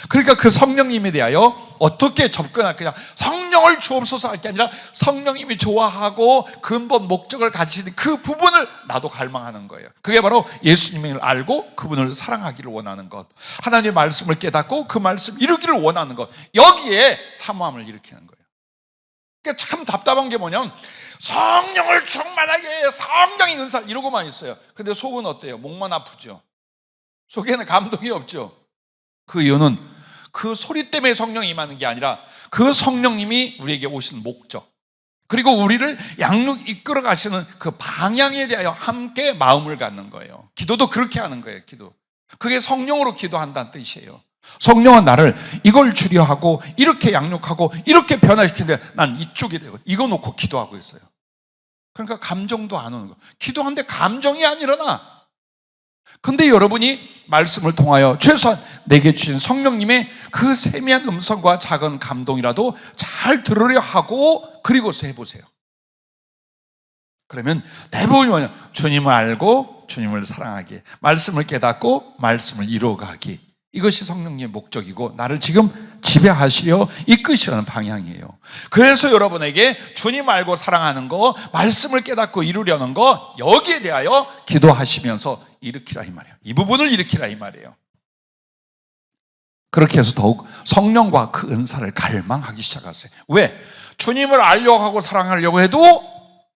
그러니까 그 성령님에 대하여 어떻게 접근할 거냐, 성령을 주옵소서 할 게 아니라 성령님이 좋아하고 근본 목적을 가지시는 그 부분을 나도 갈망하는 거예요. 그게 바로 예수님을 알고 그분을 사랑하기를 원하는 것, 하나님의 말씀을 깨닫고 그 말씀 이루기를 원하는 것, 여기에 사모함을 일으키는 거예요. 그러니까 참 답답한 게 뭐냐면 성령을 충만하게 해, 성령의 은사 이러고만 있어요. 근데 속은 어때요? 목만 아프죠. 속에는 감동이 없죠. 그 이유는 그 소리 때문에 성령이 임하는 게 아니라 그 성령님이 우리에게 오신 목적, 그리고 우리를 양육 이끌어 가시는 그 방향에 대하여 함께 마음을 갖는 거예요. 기도도 그렇게 하는 거예요. 기도, 그게 성령으로 기도한다는 뜻이에요. 성령은 나를 이걸 주려 하고 이렇게 양육하고 이렇게 변화시키는데 난 이쪽이 되고 이거 놓고 기도하고 있어요. 그러니까 감정도 안 오는 거예요. 기도하는데 감정이 안 일어나. 근데 여러분이 말씀을 통하여 최소한 내게 주신 성령님의 그 세미한 음성과 작은 감동이라도 잘 들으려 하고 그리고서 해보세요. 그러면 대부분이 뭐냐? 주님을 알고 주님을 사랑하기, 말씀을 깨닫고 말씀을 이루어가기, 이것이 성령님의 목적이고 나를 지금 지배하시려 이끄시라는 방향이에요. 그래서 여러분에게 주님 알고 사랑하는 거, 말씀을 깨닫고 이루려는 거, 여기에 대하여 기도하시면서 일으키라 이 말이에요. 이 부분을 일으키라 이 말이에요. 그렇게 해서 더욱 성령과 그 은사를 갈망하기 시작하세요. 왜? 주님을 알려고 하고 사랑하려고 해도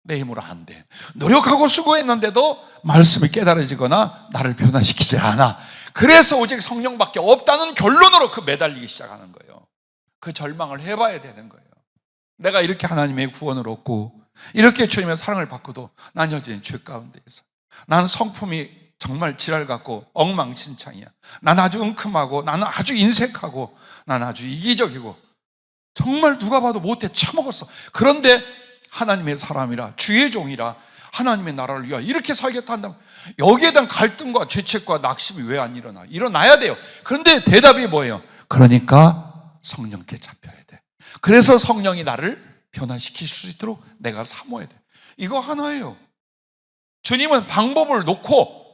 내 힘으로 안 돼. 노력하고 수고했는데도 말씀이 깨달아지거나 나를 변화시키지 않아. 그래서 오직 성령밖에 없다는 결론으로 그 매달리기 시작하는 거예요. 그 절망을 해봐야 되는 거예요. 내가 이렇게 하나님의 구원을 얻고 이렇게 주님의 사랑을 받고도 난 여전히 죄 가운데 있어. 난 성품이 정말 지랄 같고 엉망진창이야. 난 아주 은큼하고 나는 아주 인색하고 나는 아주 이기적이고 정말 누가 봐도 못해 처먹었어. 그런데 하나님의 사람이라 주의 종이라 하나님의 나라를 위하여 이렇게 살겠다 한다면 여기에 대한 갈등과 죄책과 낙심이 왜 안 일어나? 일어나야 돼요. 그런데 대답이 뭐예요? 그러니까 성령께 잡혀야 돼. 그래서 성령이 나를 변화시킬 수 있도록 내가 사모해야 돼. 이거 하나예요. 주님은 방법을 놓고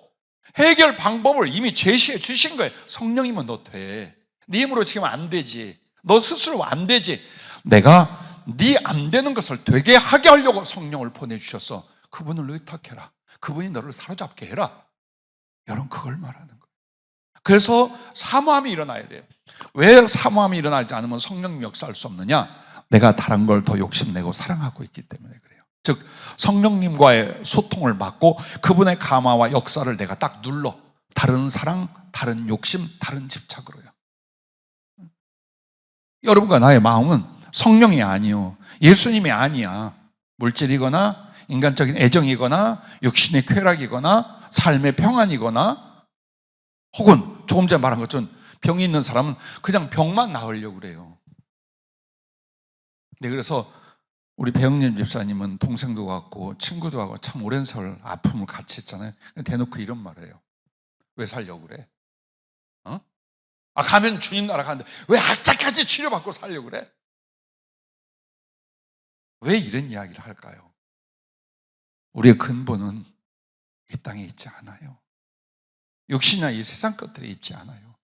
해결 방법을 이미 제시해 주신 거예요. 성령이면 너 돼. 네 힘으로 지금 안 되지. 너 스스로 안 되지. 내가 네 안 되는 것을 되게 하게 하려고 성령을 보내주셔서 그분을 의탁해라. 그분이 너를 사로잡게 해라. 여러분, 그걸 말하는 거예요. 그래서 사모함이 일어나야 돼요. 왜 사모함이 일어나지 않으면 성령님 역사할 수 없느냐? 내가 다른 걸 더 욕심내고 사랑하고 있기 때문에 그래요. 즉 성령님과의 소통을 막고 그분의 감화와 역사를 내가 딱 눌러. 다른 사랑, 다른 욕심, 다른 집착으로요. 여러분과 나의 마음은 성령이 아니요, 예수님이 아니야. 물질이거나 인간적인 애정이거나 육신의 쾌락이거나 삶의 평안이거나, 혹은 조금 전에 말한 것처럼 병이 있는 사람은 그냥 병만 나으려고 그래요. 네, 그래서 우리 배영림 집사님은 동생도 같고 친구도 하고 참 오랜 세월 아픔을 같이 했잖아요. 대놓고 이런 말을 해요. 왜 살려고 그래? 가면 주님 나라 가는데 왜 악착같이 치료받고 살려고 그래? 왜 이런 이야기를 할까요? 우리의 근본은 이 땅에 있지 않아요. 육신이나 이 세상 것들에 있지 않아요.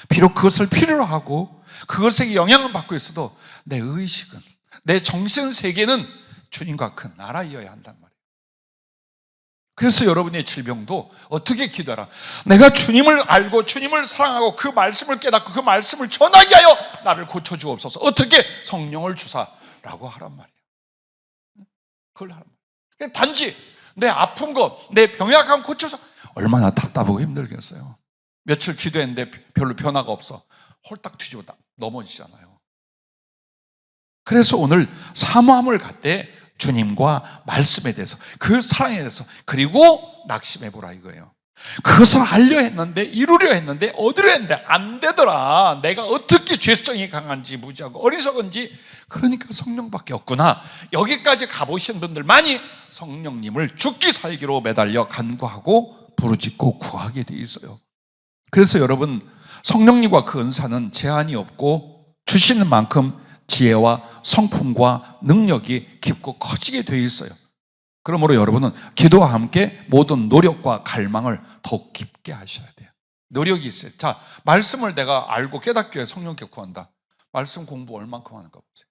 비록 그것을 필요로 하고 그것에게 영향을 받고 있어도 내 의식은, 내 정신세계는 주님과 그 나라이어야 한단 말이에요. 그래서 여러분의 질병도 어떻게 기도하라? 내가 주님을 알고 주님을 사랑하고 그 말씀을 깨닫고 그 말씀을 전하게 하여 나를 고쳐주옵소서. 어떻게? 성령을 주사라고 하란 말이에요. 그걸 하란 말이에요. 단지 내 아픈 것, 내 병약한 고쳐서 얼마나 답답하고 힘들겠어요. 며칠 기도했는데 별로 변화가 없어. 홀딱 뒤집어 넘어지잖아요. 그래서 오늘 사모함을 갖되 주님과 말씀에 대해서, 그 사랑에 대해서, 그리고 낙심해보라 이거예요. 그것을 하려 했는데, 이루려 했는데, 얻으려 했는데 안 되더라. 내가 어떻게 죄성이 강한지, 무지하고 어리석은지, 그러니까 성령밖에 없구나. 여기까지 가보신 분들 많이 성령님을 죽기 살기로 매달려 간구하고 부르짖고 구하게 돼 있어요. 그래서 여러분, 성령님과 그 은사는 제한이 없고 주시는 만큼 지혜와 성품과 능력이 깊고 커지게 되어 있어요. 그러므로 여러분은 기도와 함께 모든 노력과 갈망을 더욱 깊게 하셔야 돼요. 노력이 있어요. 자, 말씀을 내가 알고 깨닫기 위해 성령께 구한다. 말씀 공부 얼만큼 하는가 보세요.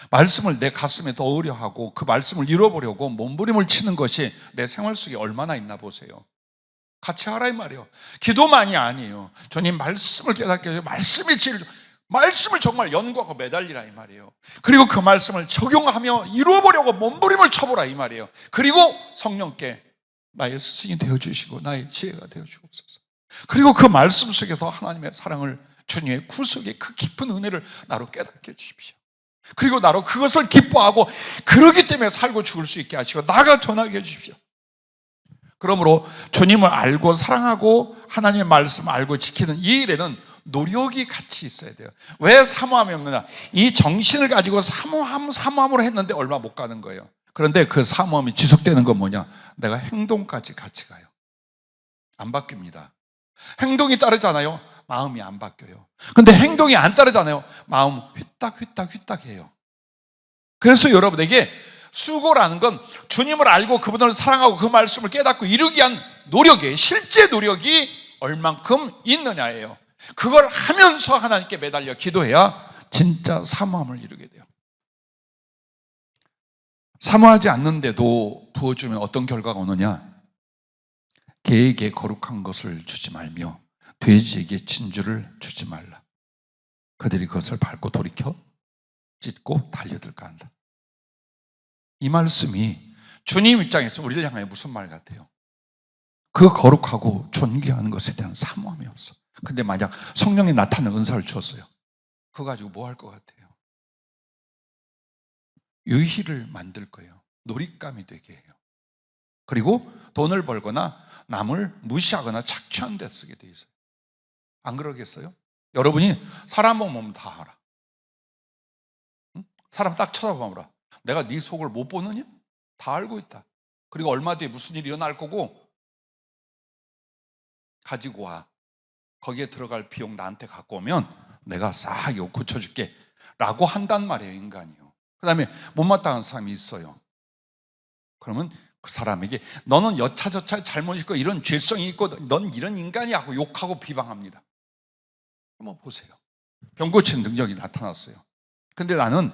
말씀을 내 가슴에 넣으려 하고 그 말씀을 잃어보려고 몸부림을 치는 것이 내 생활 속에 얼마나 있나 보세요. 같이 하라 이 말이에요. 기도만이 아니에요. 주님 말씀을 깨닫게 해서 말씀을 정말 연구하고 매달리라 이 말이에요. 그리고 그 말씀을 적용하며 이루어보려고 몸부림을 쳐보라 이 말이에요. 그리고 성령께 나의 스승이 되어주시고 나의 지혜가 되어주옵소서. 그리고 그 말씀 속에서 하나님의 사랑을, 주님의 구속의 그 깊은 은혜를 나로 깨닫게 해주십시오. 그리고 나로 그것을 기뻐하고 그러기 때문에 살고 죽을 수 있게 하시고 나가 전하게 해주십시오. 그러므로 주님을 알고 사랑하고 하나님의 말씀을 알고 지키는 이 일에는 노력이 같이 있어야 돼요. 왜 사모함이 없느냐? 이 정신을 가지고 사모함으로 했는데 얼마 못 가는 거예요. 그런데 그 사모함이 지속되는 건 뭐냐? 내가 행동까지 같이 가요. 안 바뀝니다. 행동이 따르잖아요. 마음이 안 바뀌어요. 근데 행동이 안 따르잖아요. 마음 휘딱휘딱 해요. 그래서 여러분에게 수고라는 건 주님을 알고 그분을 사랑하고 그 말씀을 깨닫고 이루기 위한 노력이에요. 실제 노력이 얼만큼 있느냐예요. 그걸 하면서 하나님께 매달려 기도해야 진짜 사모함을 이루게 돼요. 사모하지 않는데도 부어주면 어떤 결과가 오느냐? 개에게 거룩한 것을 주지 말며 돼지에게 진주를 주지 말라. 그들이 그것을 밟고 돌이켜 찢고 달려들까 한다. 이 말씀이 주님 입장에서 우리를 향하여 무슨 말 같아요? 그 거룩하고 존귀하는 것에 대한 사모함이 없어. 근데 만약 성령이 나타나는 은사를 주었어요. 그거 가지고 뭐 할 것 같아요? 유희를 만들 거예요. 놀잇감이 되게 해요. 그리고 돈을 벌거나 남을 무시하거나 착취하는 데 쓰게 돼 있어요. 안 그러겠어요? 여러분이 사람 보면 다 알아. 응? 사람 딱 쳐다보라. 내가 네 속을 못 보느냐? 다 알고 있다. 그리고 얼마 뒤에 무슨 일이 일어날 거고 가지고 와. 거기에 들어갈 비용 나한테 갖고 오면 내가 싹 이거 고쳐줄게 라고 한단 말이에요. 인간이요. 그 다음에 못마땅한 사람이 있어요. 그러면 그 사람에게 너는 여차저차 잘못 있고 이런 죄성이 있고 넌 이런 인간이야 하고 욕하고 비방합니다. 한번 보세요. 병 고치는 능력이 나타났어요. 근데 나는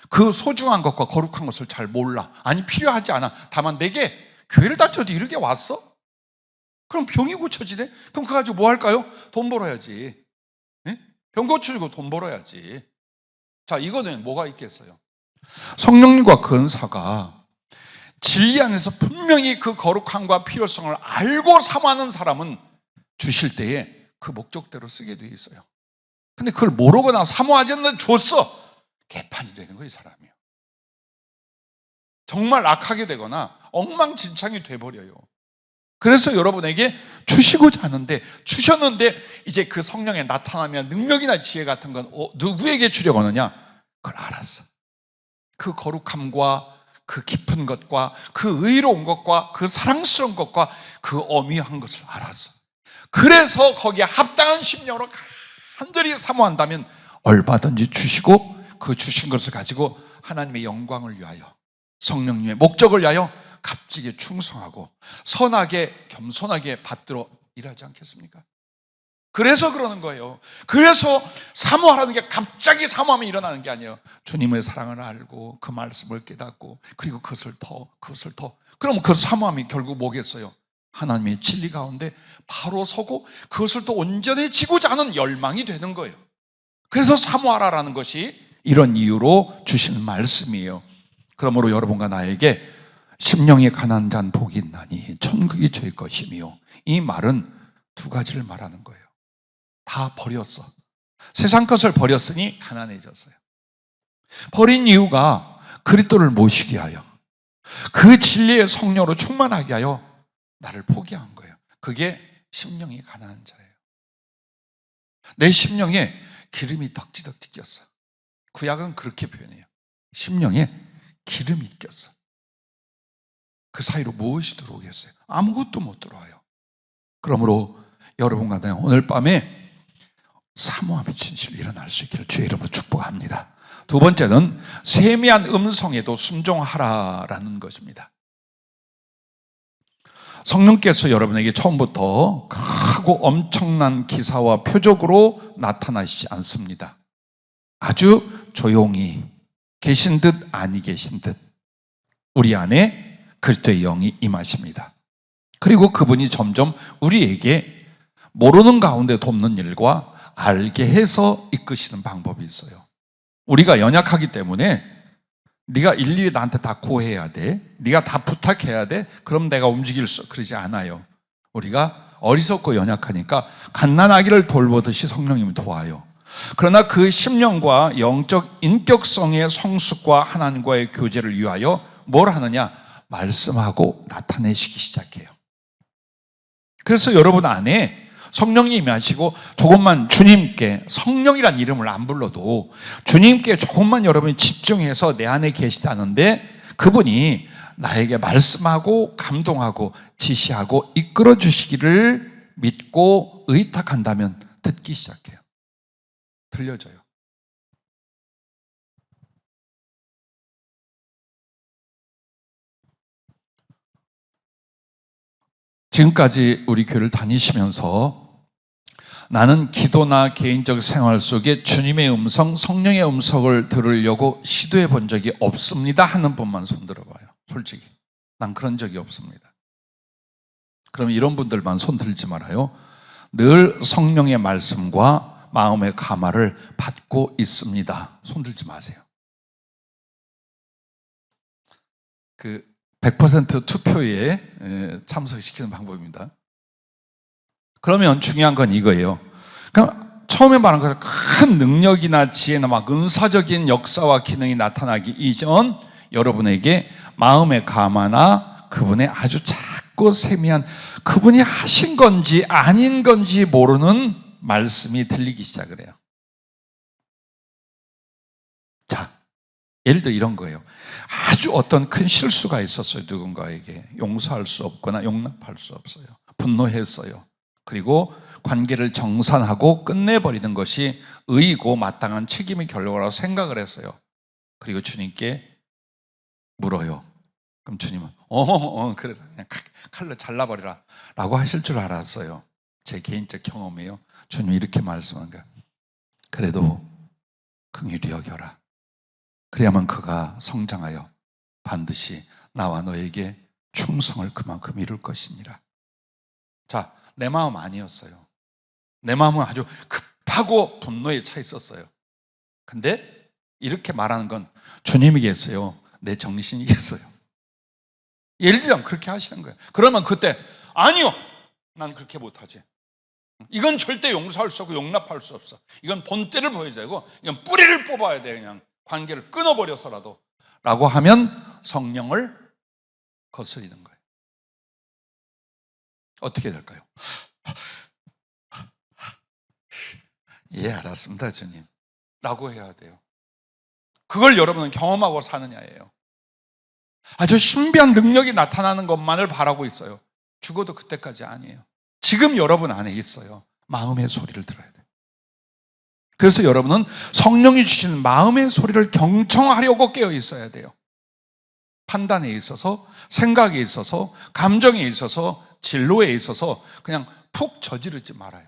그 소중한 것과 거룩한 것을 잘 몰라. 아니 필요하지 않아. 다만 내게 교회를 다녀도 이렇게 왔어? 그럼 병이 고쳐지네? 그럼 그거 가지고 뭐 할까요? 돈 벌어야지. 네? 병 고쳐주고 돈 벌어야지. 자, 이거는 뭐가 있겠어요? 성령님과 그 은사가 진리 안에서 분명히 그 거룩함과 필요성을 알고 사모하는 사람은 주실 때에 그 목적대로 쓰게 돼 있어요. 근데 그걸 모르거나 사모하지 않는 줬어. 개판이 되는 거예요, 이 사람이요. 정말 악하게 되거나 엉망진창이 돼버려요. 그래서 여러분에게 주시고자 하는데, 주셨는데 이제 그 성령의 나타나면 능력이나 지혜 같은 건 누구에게 주려고 하느냐? 그걸 알았어. 그 거룩함과 그 깊은 것과 그 의로운 것과 그 사랑스러운 것과 그 어미한 것을 알았어. 그래서 거기에 합당한 심령으로 간절히 사모한다면 얼마든지 주시고 그 주신 것을 가지고 하나님의 영광을 위하여, 성령님의 목적을 위하여 값지게 충성하고 선하게 겸손하게 받들어 일하지 않겠습니까? 그래서 그러는 거예요. 그래서 사모하라는 게 갑자기 사모하면 일어나는 게 아니에요. 주님의 사랑을 알고 그 말씀을 깨닫고 그리고 그것을 더 그러면 그 사모함이 결국 뭐겠어요? 하나님의 진리 가운데 바로 서고 그것을 더 온전해지고자 하는 열망이 되는 거예요. 그래서 사모하라라는 것이 이런 이유로 주시는 말씀이에요. 그러므로 여러분과 나에게 심령이 가난한 자는 복이 있나니 천국이 저의 것이며, 이 말은 두 가지를 말하는 거예요. 다 버렸어. 세상 것을 버렸으니 가난해졌어요. 버린 이유가 그리스도를 모시게 하여, 그 진리의 성령으로 충만하게 하여 나를 포기한 거예요. 그게 심령이 가난한 자예요. 내 심령에 기름이 덕지덕지 꼈어. 구약은 그렇게 표현해요. 심령에 기름이 꼈어. 그 사이로 무엇이 들어오겠어요? 아무것도 못 들어와요. 그러므로 여러분과 나 오늘 밤에 사모함이 진실로 일어날 수 있기를 주의 이름으로 축복합니다. 두 번째는 세미한 음성에도 순종하라라는 것입니다. 성령께서 여러분에게 처음부터 크고 엄청난 기사와 표적으로 나타나시지 않습니다. 아주 조용히 계신 듯 아니 계신 듯 우리 안에 그리스도의 영이 임하십니다. 그리고 그분이 점점 우리에게 모르는 가운데 돕는 일과 알게 해서 이끄시는 방법이 있어요. 우리가 연약하기 때문에 네가 일일이 나한테 다 고해야 돼, 네가 다 부탁해야 돼, 그럼 내가 움직일 수, 그러지 않아요. 우리가 어리석고 연약하니까 갓난아기를 돌보듯이 성령님이 도와요. 그러나 그 심령과 영적 인격성의 성숙과 하나님과의 교제를 위하여 뭘 하느냐? 말씀하고 나타내시기 시작해요. 그래서 여러분 안에 성령님이 하시고, 조금만 주님께, 성령이란 이름을 안 불러도 주님께 조금만 여러분이 집중해서 내 안에 계시다는데, 그분이 나에게 말씀하고 감동하고 지시하고 이끌어 주시기를 믿고 의탁한다면 듣기 시작해요. 들려져요. 지금까지 우리 교회를 다니시면서 나는 기도나 개인적 생활 속에 주님의 음성, 성령의 음성을 들으려고 시도해 본 적이 없습니다 하는 분만 손 들어봐요. 솔직히 난 그런 적이 없습니다. 그럼 이런 분들만 손 들지 말아요. 늘 성령의 말씀과 마음의 감화를 받고 있습니다. 손 들지 마세요. 100% 투표에 참석시키는 방법입니다. 그러면 중요한 건 이거예요. 그러니까 처음에 말한 것처럼 큰 능력이나 지혜나 막 은사적인 역사와 기능이 나타나기 이전 여러분에게 마음의 감화나 그분의 아주 작고 세미한, 그분이 하신 건지 아닌 건지 모르는 말씀이 들리기 시작을 해요. 자, 예를 들어 이런 거예요. 아주 어떤 큰 실수가 있었어요. 누군가에게 용서할 수 없거나 용납할 수 없어요. 분노했어요. 그리고 관계를 정산하고 끝내버리는 것이 의이고 마땅한 책임의 결과라고 생각을 했어요. 그리고 주님께 물어요. 그럼 주님은 그래, 그냥 칼로 잘라버리라 라고 하실 줄 알았어요. 제 개인적 경험이에요. 주님이 이렇게 말씀한 거예요. 그래도 긍휼히 여겨라. 그래야만 그가 성장하여 반드시 나와 너에게 충성을 그만큼 이룰 것이니라. 자, 내 마음 아니었어요. 내 마음은 아주 급하고 분노에 차 있었어요. 근데 이렇게 말하는 건 주님이겠어요? 내 정신이겠어요? 예를 들면 그렇게 하시는 거예요. 그러면 그때 아니요, 난 그렇게 못하지. 이건 절대 용서할 수 없고 용납할 수 없어. 이건 본때를 보여야 되고 이건 뿌리를 뽑아야 돼. 그냥 관계를 끊어버려서라도 라고 하면 성령을 거스리는 거예요. 어떻게 될까요? 예, 알았습니다 주님 라고 해야 돼요. 그걸 여러분은 경험하고 사느냐예요. 아주 신비한 능력이 나타나는 것만을 바라고 있어요. 죽어도 그때까지 아니에요. 지금 여러분 안에 있어요. 마음의 소리를 들어야 돼요. 그래서 여러분은 성령이 주시는 마음의 소리를 경청하려고 깨어 있어야 돼요. 판단에 있어서, 생각에 있어서, 감정에 있어서, 진로에 있어서 그냥 푹 저지르지 말아요.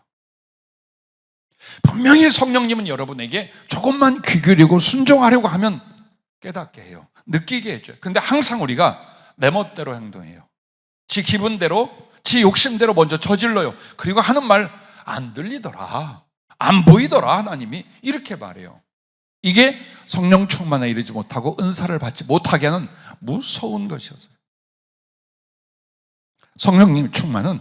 분명히 성령님은 여러분에게 조금만 귀 기울이고 순종하려고 하면 깨닫게 해요. 느끼게 해줘요. 근데 항상 우리가 내 멋대로 행동해요. 지 기분대로, 지 욕심대로 먼저 저질러요. 그리고 하는 말 안 들리더라, 안 보이더라 하나님이 이렇게 말해요. 이게 성령 충만에 이르지 못하고 은사를 받지 못하게 하는 무서운 것이었어요. 성령님 충만은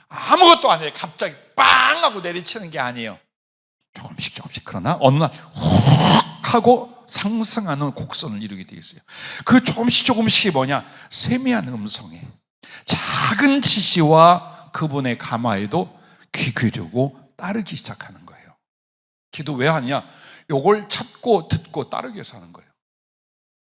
아무것도 아니에요. 갑자기 빵 하고 내리치는 게 아니에요. 조금씩 그러나 어느 날 훅 하고 상승하는 곡선을 이루게 되어 있어요. 그 조금씩이 뭐냐? 세미한 음성에 작은 지시와 그분의 감화에도 귀 기울이고 따르기 시작하는 거예요. 기도 왜 하냐? 요걸 찾고 듣고 따르기 위해서 하는 거예요.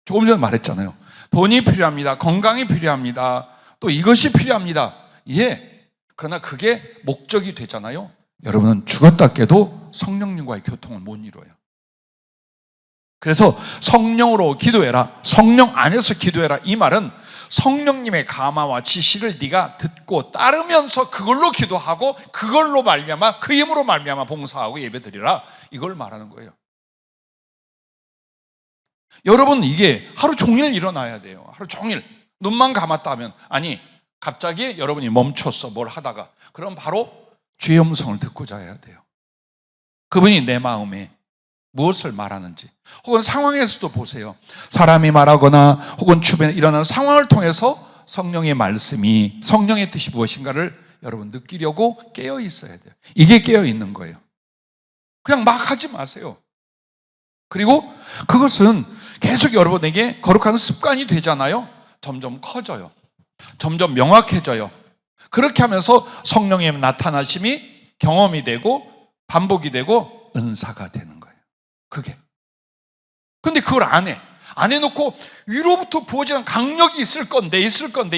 조금 전에 말했잖아요. 돈이 필요합니다. 건강이 필요합니다. 또 이것이 필요합니다. 예. 그러나 그게 목적이 되잖아요. 여러분은 죽었다 깨도 성령님과의 교통을 못 이루어요. 그래서 성령으로 기도해라, 성령 안에서 기도해라, 이 말은 성령님의 감화와 지시를 네가 듣고 따르면서 그걸로 기도하고 그걸로 말미암아, 그 힘으로 말미암아 봉사하고 예배드리라, 이걸 말하는 거예요. 여러분, 이게 하루 종일 일어나야 돼요. 하루 종일 눈만 감았다 하면, 아니 갑자기 여러분이 멈췄어, 뭘 하다가. 그럼 바로 주의 음성을 듣고자 해야 돼요. 그분이 내 마음에 무엇을 말하는지. 혹은 상황에서도 보세요. 사람이 말하거나 혹은 주변에 일어나는 상황을 통해서 성령의 말씀이, 성령의 뜻이 무엇인가를 여러분 느끼려고 깨어 있어야 돼요. 이게 깨어 있는 거예요. 그냥 막 하지 마세요. 그리고 그것은 계속 여러분에게 거룩한 습관이 되잖아요. 점점 커져요. 점점 명확해져요. 그렇게 하면서 성령의 나타나심이 경험이 되고 반복이 되고 은사가 되는 거예요. 그게. 근데 그걸 안 해. 안 해놓고 위로부터 부어지는 강력이 있을 건데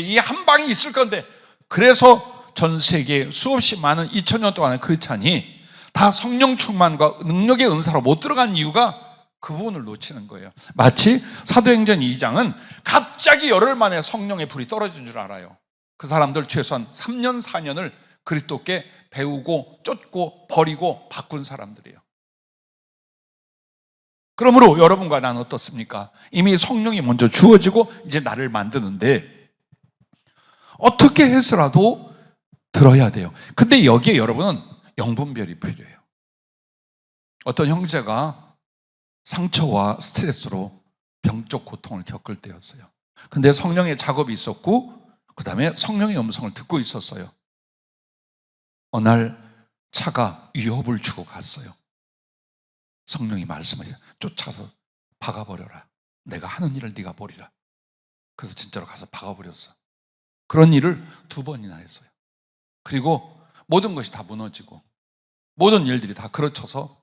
이 한 방이 있을 건데, 그래서 전 세계 수없이 많은 2000년 동안에 크리스찬이 다 성령 충만과 능력의 은사로 못 들어간 이유가 그 부분을 놓치는 거예요. 마치 사도행전 2장은 갑자기 열흘 만에 성령의 불이 떨어진 줄 알아요. 그 사람들 최소한 3년 4년을 그리스도께 배우고 쫓고 버리고 바꾼 사람들이에요. 그러므로 여러분과 나는 어떻습니까? 이미 성령이 먼저 주어지고 이제 나를 만드는데 어떻게 해서라도 들어야 돼요. 근데 여기에 여러분은 영분별이 필요해요. 어떤 형제가 상처와 스트레스로 병적 고통을 겪을 때였어요. 근데 성령의 작업이 있었고 그 다음에 성령의 음성을 듣고 있었어요. 어느 날 차가 위협을 주고 갔어요. 성령이 말씀하셔서 쫓아서 박아버려라. 내가 하는 일을 네가 보리라. 그래서 진짜로 가서 박아버렸어. 그런 일을 2번이나 했어요. 그리고 모든 것이 다 무너지고 모든 일들이 다 그르쳐서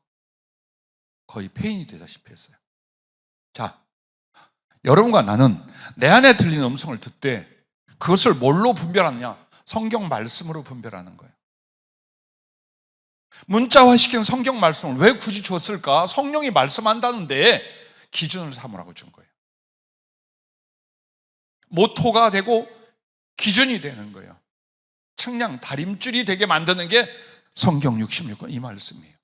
거의 폐인이 되다시피 했어요. 자, 여러분과 나는 내 안에 들리는 음성을 듣되 그것을 뭘로 분별하느냐? 성경 말씀으로 분별하는 거예요. 문자화시킨 성경 말씀을 왜 굳이 줬을까? 성령이 말씀한다는데 기준을 삼으라고 준 거예요. 모토가 되고 기준이 되는 거예요. 측량, 다림줄이 되게 만드는 게 성경 66권 이 말씀이에요.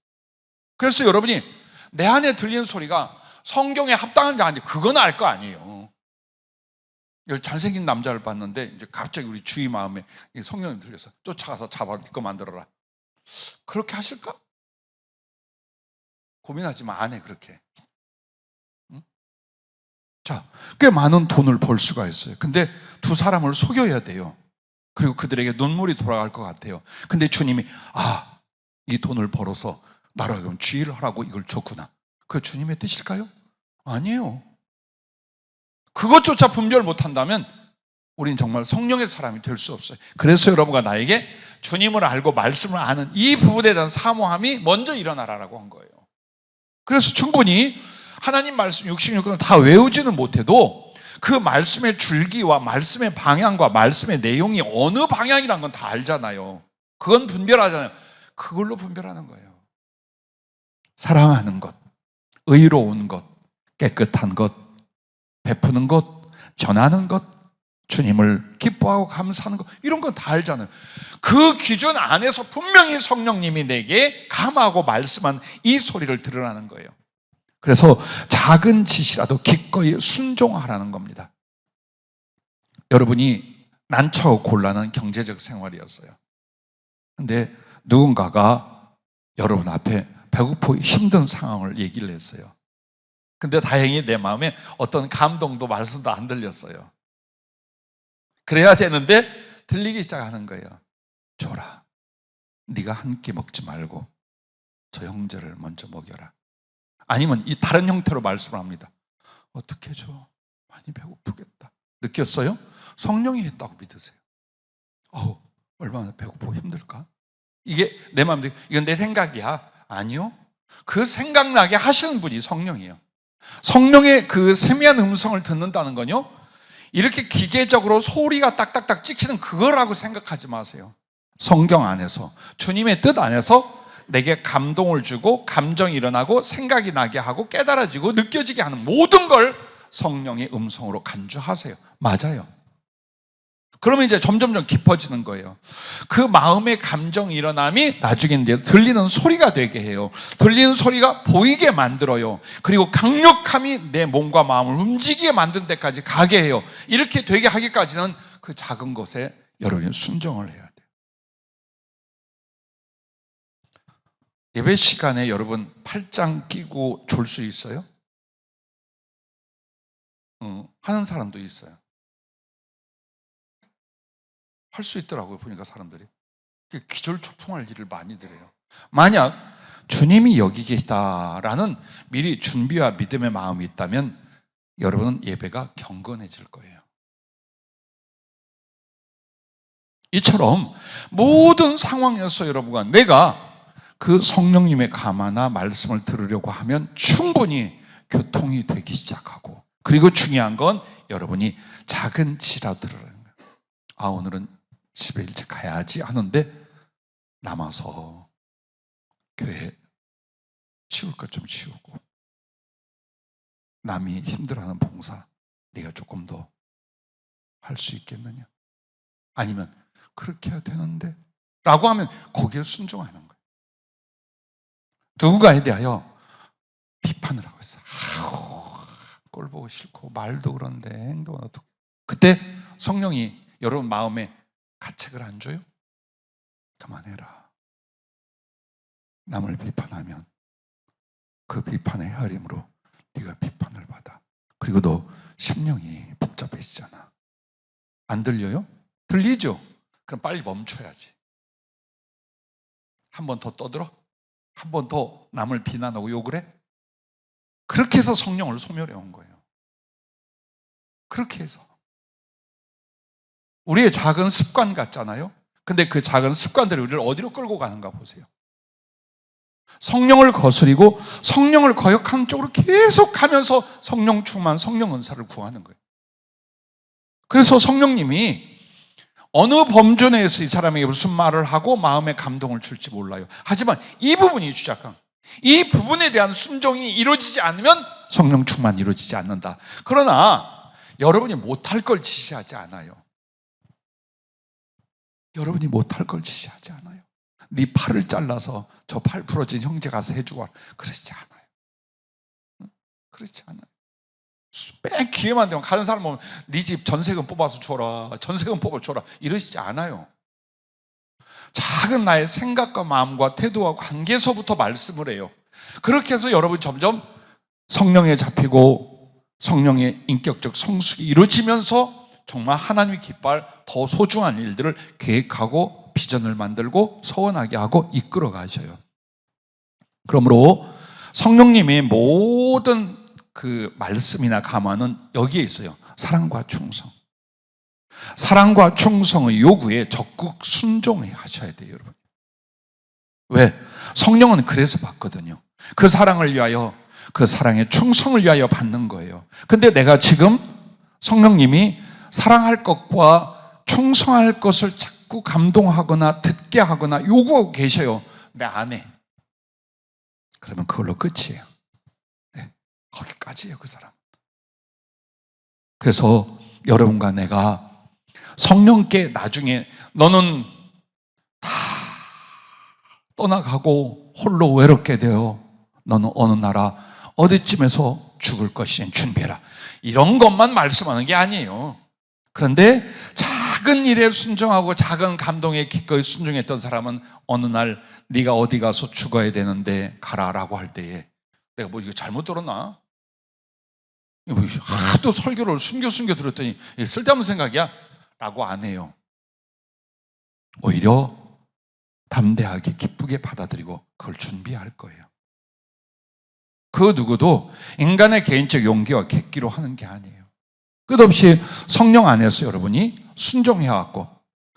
그래서 여러분이 내 안에 들리는 소리가 성경에 합당한지 아닌지 그건 알 거 아니에요. 잘생긴 남자를 봤는데 이제 갑자기 우리 주의 마음에 성령이 들려서 쫓아가서 잡아 네 거 만들어라. 그렇게 하실까? 고민하지만 안 해, 그렇게. 응? 자, 꽤 많은 돈을 벌 수가 있어요. 근데 2 사람을 속여야 돼요. 그리고 그들에게 눈물이 돌아갈 것 같아요. 근데 주님이 이 돈을 벌어서 나라 그럼 주의를 하라고 이걸 줬구나. 그게 주님의 뜻일까요? 아니에요. 그것조차 분별 못한다면 우리는 정말 성령의 사람이 될 수 없어요. 그래서 여러분과 나에게 주님을 알고 말씀을 아는 이 부분에 대한 사모함이 먼저 일어나라라고 한 거예요. 그래서 충분히 하나님 말씀 66권을 다 외우지는 못해도 그 말씀의 줄기와 말씀의 방향과 말씀의 내용이 어느 방향이란 건 다 알잖아요. 그건 분별하잖아요. 그걸로 분별하는 거예요. 사랑하는 것, 의로운 것, 깨끗한 것, 베푸는 것, 전하는 것, 주님을 기뻐하고 감사하는 것, 이런 건 다 알잖아요. 그 기준 안에서 분명히 성령님이 내게 감하고 말씀한 이 소리를 들으라는 거예요. 그래서 작은 지시라도 기꺼이 순종하라는 겁니다. 여러분이 난처하고 곤란한 경제적 생활이었어요. 근데 누군가가 여러분 앞에 배고프고 힘든 상황을 얘기를 했어요. 근데 다행히 내 마음에 어떤 감동도 말씀도 안 들렸어요. 그래야 되는데 들리기 시작하는 거예요. 줘라. 네가 한 끼 먹지 말고 저 형제를 먼저 먹여라. 아니면 이 다른 형태로 말씀을 합니다. 어떻게 줘? 많이 배고프겠다. 느꼈어요? 성령이 했다고 믿으세요. 얼마나 배고프고 힘들까? 이게 내 마음대로, 이건 내 생각이야. 아니요. 그 생각나게 하시는 분이 성령이에요. 성령의 그 세미한 음성을 듣는다는 건요, 이렇게 기계적으로 소리가 딱딱딱 찍히는 그거라고 생각하지 마세요. 성경 안에서, 주님의 뜻 안에서 내게 감동을 주고 감정이 일어나고 생각이 나게 하고 깨달아지고 느껴지게 하는 모든 걸 성령의 음성으로 간주하세요. 맞아요. 그러면 이제 점점점 깊어지는 거예요. 그 마음의 감정이 일어남이 나중에 이제 들리는 소리가 되게 해요. 들리는 소리가 보이게 만들어요. 그리고 강력함이 내 몸과 마음을 움직이게 만드는 데까지 가게 해요. 이렇게 되게 하기까지는 그 작은 것에 여러분이 순종을 해야 돼요. 예배 시간에 여러분 팔짱 끼고 졸 수 있어요? 하는 사람도 있어요. 할 수 있더라고요. 보니까 사람들이 기절초풍할 일을 많이들 해요. 만약 주님이 여기 계시다라는 미리 준비와 믿음의 마음이 있다면 여러분은 예배가 경건해질 거예요. 이처럼 모든 상황에서 여러분과 내가 그 성령님의 감화나 말씀을 들으려고 하면 충분히 교통이 되기 시작하고, 그리고 중요한 건 여러분이 작은 지라 들으라는 거예요. 오늘은 집에 일찍 가야지 하는데 남아서 교회 치울 것 좀 치우고, 남이 힘들어하는 봉사 네가 조금 더 할 수 있겠느냐, 아니면 그렇게 해야 되는데 라고 하면 거기에 순종하는 거예요. 누군가에 대하여 비판을 하고 있어요. 꼴 보고 싫고 말도 그런데 행동은 어떻고. 그때 성령이 여러분 마음에 가책을 안 줘요? 그만해라. 남을 비판하면 그 비판의 헤아림으로 네가 비판을 받아. 그리고 너 심령이 복잡해지잖아. 안 들려요? 들리죠? 그럼 빨리 멈춰야지. 한 번 더 떠들어? 한 번 더 남을 비난하고 욕을 해? 그렇게 해서 성령을 소멸해 온 거예요. 그렇게 해서. 우리의 작은 습관 같잖아요. 근데 그 작은 습관들이 우리를 어디로 끌고 가는가 보세요. 성령을 거스리고 성령을 거역하는 쪽으로 계속 가면서 성령 충만, 성령 은사를 구하는 거예요. 그래서 성령님이 어느 범주 내에서 이 사람에게 무슨 말을 하고 마음의 감동을 줄지 몰라요. 하지만 이 부분이 주작한, 이 부분에 대한 순종이 이루어지지 않으면 성령 충만이 이루어지지 않는다. 그러나 여러분이 못할 걸 지시하지 않아요. 여러분이 못할 걸 지시하지 않아요. 네 팔을 잘라서 저 팔 부러진 형제 가서 해주고 와라. 그러시지 않아요. 그렇지 않아요. 매 기회만 되면 가는 사람 보면 네 집 전세금 뽑아서 줘라, 전세금 뽑아 줘라, 이러시지 않아요. 작은 나의 생각과 마음과 태도와 관계에서부터 말씀을 해요. 그렇게 해서 여러분이 점점 성령에 잡히고 성령의 인격적 성숙이 이루어지면서 정말 하나님이 기뻐할 더 소중한 일들을 계획하고 비전을 만들고 서원하게 하고 이끌어 가셔요. 그러므로 성령님의 모든 그 말씀이나 감화는 여기에 있어요. 사랑과 충성. 사랑과 충성의 요구에 적극 순종해 하셔야 돼요, 여러분. 왜? 성령은 그래서 받거든요. 그 사랑을 위하여, 그 사랑의 충성을 위하여 받는 거예요. 근데 내가 지금 성령님이 사랑할 것과 충성할 것을 자꾸 감동하거나 듣게 하거나 요구하고 계셔요. 내 안에. 그러면 그걸로 끝이에요. 네, 거기까지예요, 그 사람. 그래서 여러분과 내가 성령께 나중에 너는 다 떠나가고 홀로 외롭게 되어 너는 어느 나라 어디쯤에서 죽을 것이니 준비해라. 이런 것만 말씀하는 게 아니에요. 그런데 작은 일에 순종하고 작은 감동에 기꺼이 순종했던 사람은 어느 날 네가 어디 가서 죽어야 되는데 가라라고 할 때에 내가 뭐 이거 잘못 들었나? 하도 설교를 숨겨 들었더니 쓸데없는 생각이야? 라고 안 해요. 오히려 담대하게 기쁘게 받아들이고 그걸 준비할 거예요. 그 누구도 인간의 개인적 용기와 객기로 하는 게 아니에요. 끝없이 성령 안에서 여러분이 순종해왔고,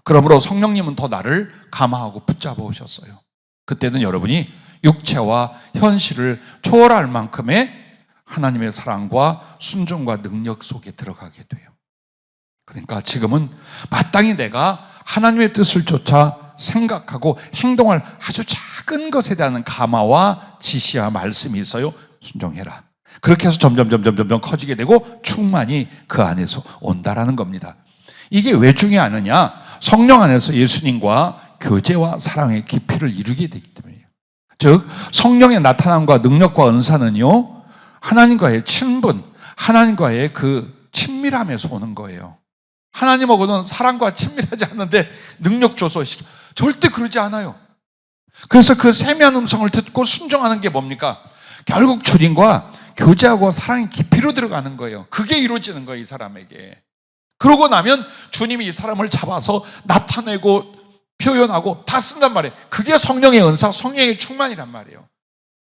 그러므로 성령님은 더 나를 감화하고 붙잡아 오셨어요. 그때는 여러분이 육체와 현실을 초월할 만큼의 하나님의 사랑과 순종과 능력 속에 들어가게 돼요. 그러니까 지금은 마땅히 내가 하나님의 뜻을 쫓아 생각하고 행동할 아주 작은 것에 대한 감화와 지시와 말씀이 있어요. 순종해라. 그렇게 해서 점점 커지게 되고 충만이 그 안에서 온다라는 겁니다. 이게 왜 중요하느냐? 성령 안에서 예수님과 교제와 사랑의 깊이를 이루게 되기 때문이에요. 즉 성령의 나타남과 능력과 은사는요, 하나님과의 친분, 하나님과의 그 친밀함에서 오는 거예요. 하나님하고는 사랑과 친밀하지 않는데 능력 줘서 절대 그러지 않아요. 그래서 그 세미한 음성을 듣고 순종하는 게 뭡니까? 결국 주님과 교제하고 사랑의 깊이로 들어가는 거예요. 그게 이루어지는 거예요, 이 사람에게. 그러고 나면 주님이 이 사람을 잡아서 나타내고 표현하고 다 쓴단 말이에요. 그게 성령의 은사, 성령의 충만이란 말이에요.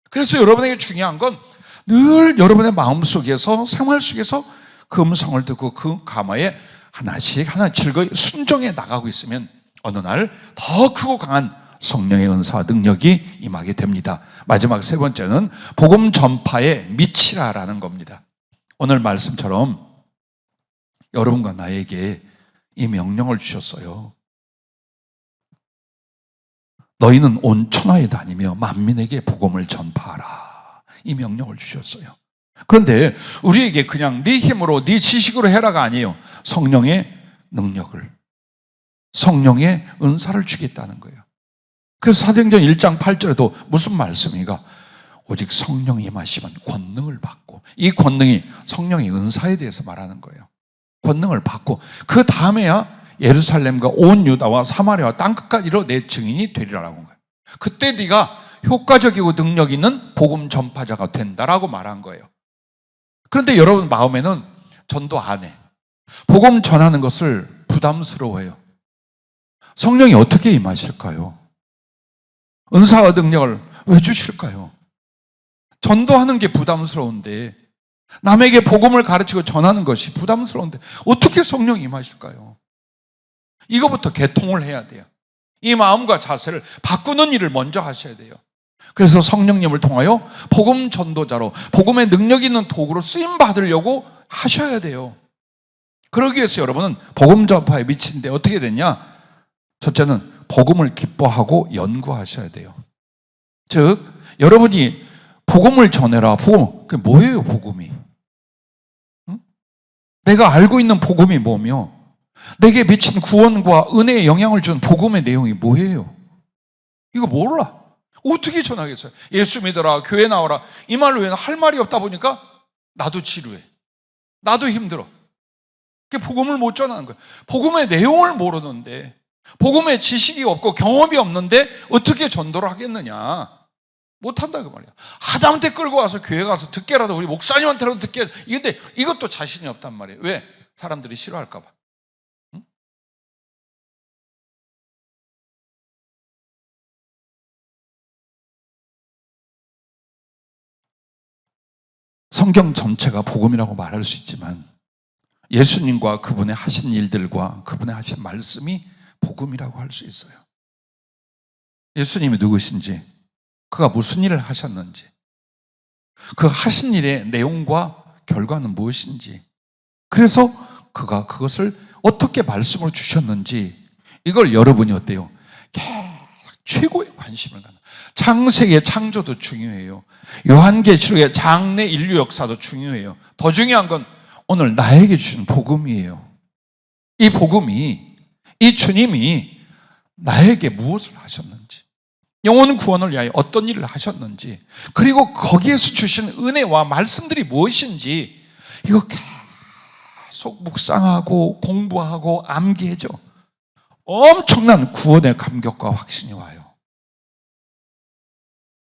그래서 여러분에게 중요한 건 늘 여러분의 마음속에서, 생활 속에서 그 음성을 듣고 그 감화에 하나씩 즐거이 순종해 나가고 있으면 어느 날 더 크고 강한 성령의 은사와 능력이 임하게 됩니다. 마지막 세 번째는 복음 전파에 미치라라는 겁니다. 오늘 말씀처럼 여러분과 나에게 이 명령을 주셨어요. 너희는 온 천하에 다니며 만민에게 복음을 전파하라. 이 명령을 주셨어요. 그런데 우리에게 그냥 네 힘으로 네 지식으로 해라가 아니에요. 성령의 능력을, 성령의 은사를 주겠다는 거예요. 그래서 사도행전 1장 8절에도 무슨 말씀인가? 오직 성령이 임하시면 권능을 받고, 이 권능이 성령의 은사에 대해서 말하는 거예요. 권능을 받고 그 다음에야 예루살렘과 온 유다와 사마리아와 땅끝까지로 내 증인이 되리라라고 한 거예요. 그때 네가 효과적이고 능력 있는 복음 전파자가 된다라고 말한 거예요. 그런데 여러분 마음에는 전도 안 해. 복음 전하는 것을 부담스러워해요. 성령이 어떻게 임하실까요? 은사와 능력을 왜 주실까요? 전도하는 게 부담스러운데, 남에게 복음을 가르치고 전하는 것이 부담스러운데 어떻게 성령이 임하실까요? 이거부터 개통을 해야 돼요. 이 마음과 자세를 바꾸는 일을 먼저 하셔야 돼요. 그래서 성령님을 통하여 복음 전도자로, 복음의 능력 있는 도구로 쓰임 받으려고 하셔야 돼요. 그러기 위해서 여러분은 복음 전파에 미치는데 어떻게 되냐? 첫째는 복음을 기뻐하고 연구하셔야 돼요. 즉 여러분이 복음을 전해라. 복음, 그게 뭐예요? 복음이? 응? 내가 알고 있는 복음이 뭐며, 내게 미친 구원과 은혜의 영향을 준 복음의 내용이 뭐예요? 이거 몰라. 어떻게 전하겠어요? 예수 믿어라, 교회 나와라, 이 말로 외에는 할 말이 없다 보니까 나도 지루해, 나도 힘들어. 그게 복음을 못 전하는 거예요. 복음의 내용을 모르는데, 복음의 지식이 없고 경험이 없는데 어떻게 전도를 하겠느냐? 못한다 그 말이야. 하다못해 끌고 와서 교회 가서 듣게라도, 우리 목사님한테라도 듣게. 근데 이것도 자신이 없단 말이에요. 왜? 사람들이 싫어할까 봐. 응? 성경 전체가 복음이라고 말할 수 있지만 예수님과 그분의 하신 일들과 그분의 하신 말씀이 복음이라고 할 수 있어요. 예수님이 누구신지, 그가 무슨 일을 하셨는지, 그 하신 일의 내용과 결과는 무엇인지, 그래서 그가 그것을 어떻게 말씀을 주셨는지, 이걸 여러분이 어때요? 최고의 관심을 갖는. 창세기의 창조도 중요해요. 요한계시록의 장래 인류 역사도 중요해요. 더 중요한 건 오늘 나에게 주신 복음이에요. 이 복음이, 이 주님이 나에게 무엇을 하셨는지, 영혼 구원을 위하여 어떤 일을 하셨는지, 그리고 거기에서 주신 은혜와 말씀들이 무엇인지, 이거 계속 묵상하고 공부하고 암기해줘. 엄청난 구원의 감격과 확신이 와요.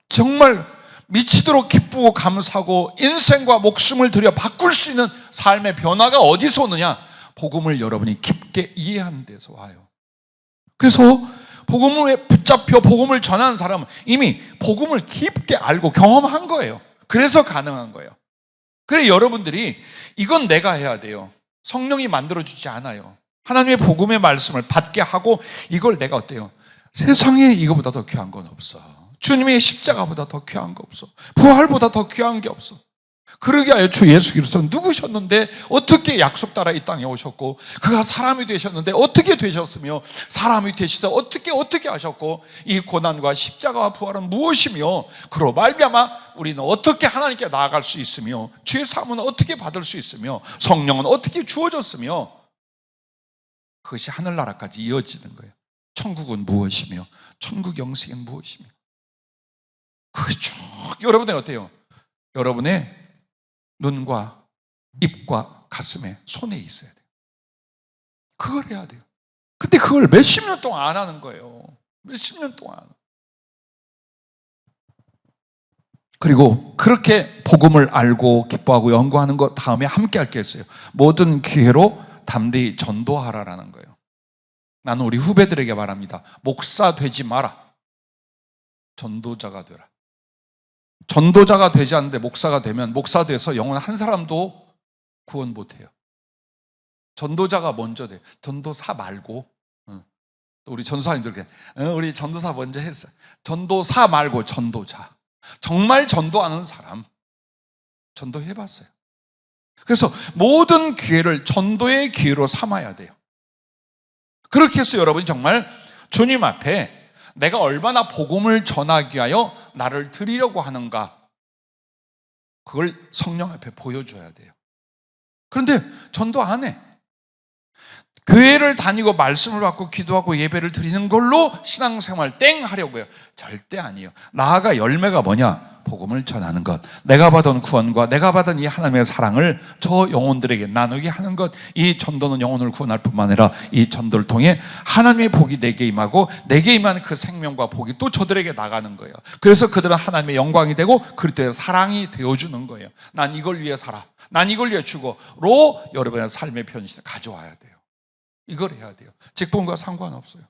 정말 미치도록 기쁘고 감사하고 인생과 목숨을 들여 바꿀 수 있는 삶의 변화가 어디서 오느냐? 복음을 여러분이 깊게 이해하는 데서 와요. 그래서 복음에 붙잡혀 복음을 전하는 사람은 이미 복음을 깊게 알고 경험한 거예요. 그래서 가능한 거예요. 그래 여러분들이 이건 내가 해야 돼요. 성령이 만들어주지 않아요. 하나님의 복음의 말씀을 받게 하고 이걸 내가 어때요? 세상에 이거보다 더 귀한 건 없어. 주님의 십자가보다 더 귀한 거 없어. 부활보다 더 귀한 게 없어. 그러게 하여 주 예수 그리스도는 누구셨는데 어떻게 약속 따라 이 땅에 오셨고, 그가 사람이 되셨는데 어떻게 되셨으며, 사람이 되시다 어떻게 하셨고, 이 고난과 십자가와 부활은 무엇이며, 그로 말미암아 우리는 어떻게 하나님께 나아갈 수 있으며, 죄 사함은 어떻게 받을 수 있으며, 성령은 어떻게 주어졌으며, 그것이 하늘나라까지 이어지는 거예요. 천국은 무엇이며 천국 영생은 무엇이며, 그게 쭉 여러분의 어때요? 여러분의 눈과 입과 가슴에 손에 있어야 돼요. 그걸 해야 돼요. 근데 그걸 몇십 년 동안 안 하는 거예요. 몇십 년 동안. 그리고 그렇게 복음을 알고 기뻐하고 연구하는 것 다음에 함께 할 게 있어요. 모든 기회로 담대히 전도하라라는 거예요. 나는 우리 후배들에게 말합니다. 목사 되지 마라. 전도자가 되라. 전도자가 되지 않는데 목사가 되면, 목사 돼서 영혼 한 사람도 구원 못해요. 전도자가 먼저 돼요. 전도사 말고. 우리 전도사님들 우리 전도사 먼저 했어요. 전도사 말고 전도자. 정말 전도하는 사람. 전도해봤어요. 그래서 모든 기회를 전도의 기회로 삼아야 돼요. 그렇게 해서 여러분이 정말 주님 앞에 내가 얼마나 복음을 전하기 위하여 나를 드리려고 하는가, 그걸 성령 앞에 보여줘야 돼요. 그런데 전도 안 해. 교회를 다니고 말씀을 받고 기도하고 예배를 드리는 걸로 신앙생활 땡 하려고 해요. 절대 아니에요. 나아가 열매가 뭐냐? 복음을 전하는 것, 내가 받은 구원과 내가 받은 이 하나님의 사랑을 저 영혼들에게 나누게 하는 것. 이 전도는 영혼을 구원할 뿐만 아니라 이 전도를 통해 하나님의 복이 내게 임하고 내게 임한 그 생명과 복이 또 저들에게 나가는 거예요. 그래서 그들은 하나님의 영광이 되고 그리스도의 사랑이 되어주는 거예요. 난 이걸 위해 살아, 난 이걸 위해 죽어로 여러분의 삶의 변신을 가져와야 돼요. 이걸 해야 돼요. 직분과 상관없어요.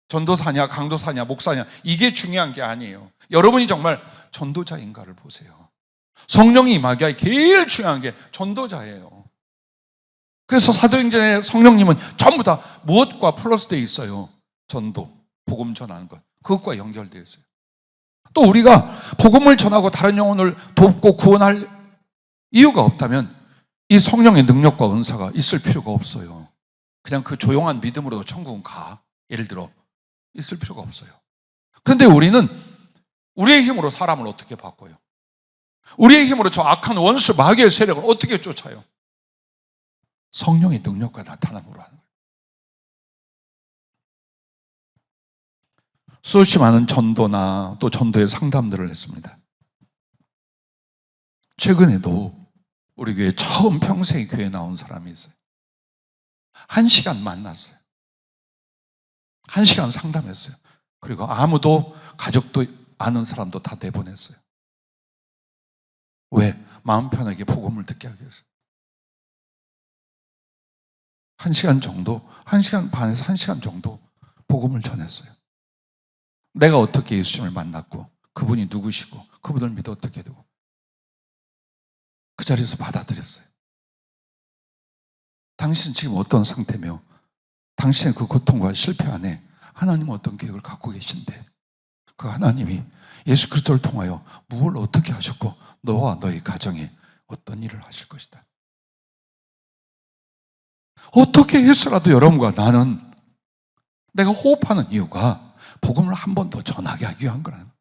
전도사냐 강도사냐 목사냐 이게 중요한 게 아니에요. 여러분이 정말 전도자인가를 보세요. 성령이 임하기 위해 제일 중요한 게 전도자예요. 그래서 사도행전에 성령님은 전부 다 무엇과 플러스되어 있어요? 전도, 복음 전하는 것, 그것과 연결되어 있어요. 또 우리가 복음을 전하고 다른 영혼을 돕고 구원할 이유가 없다면 이 성령의 능력과 은사가 있을 필요가 없어요. 그냥 그 조용한 믿음으로도 천국은 가. 예를 들어 있을 필요가 없어요. 그런데 우리는 우리의 힘으로 사람을 어떻게 바꿔요? 우리의 힘으로 저 악한 원수 마귀의 세력을 어떻게 쫓아요? 성령의 능력과 나타남으로 하는 거예요. 수없이 많은 전도나 또 전도의 상담들을 했습니다. 최근에도 우리 교회 처음 평생 교회에 나온 사람이 있어요. 1시간 만났어요. 1시간 상담했어요. 그리고 아무도, 가족도 아는 사람도 다 내보냈어요. 왜? 마음 편하게 복음을 듣게 하기 위해서. 1시간 정도, 1시간 반에서 1시간 정도 복음을 전했어요. 내가 어떻게 예수님을 만났고 그분이 누구시고 그분을 믿어 어떻게 되고, 그 자리에서 받아들였어요. 당신은 지금 어떤 상태며 당신의 그 고통과 실패 안에 하나님은 어떤 계획을 갖고 계신데, 그 하나님이 예수 그리스도를 통하여 무엇을 어떻게 하셨고 너와 너의 가정에 어떤 일을 하실 것이다. 어떻게 해서라도 여러분과 나는, 내가 호흡하는 이유가 복음을 한 번 더 전하게 하기 위한 거라는 거예요.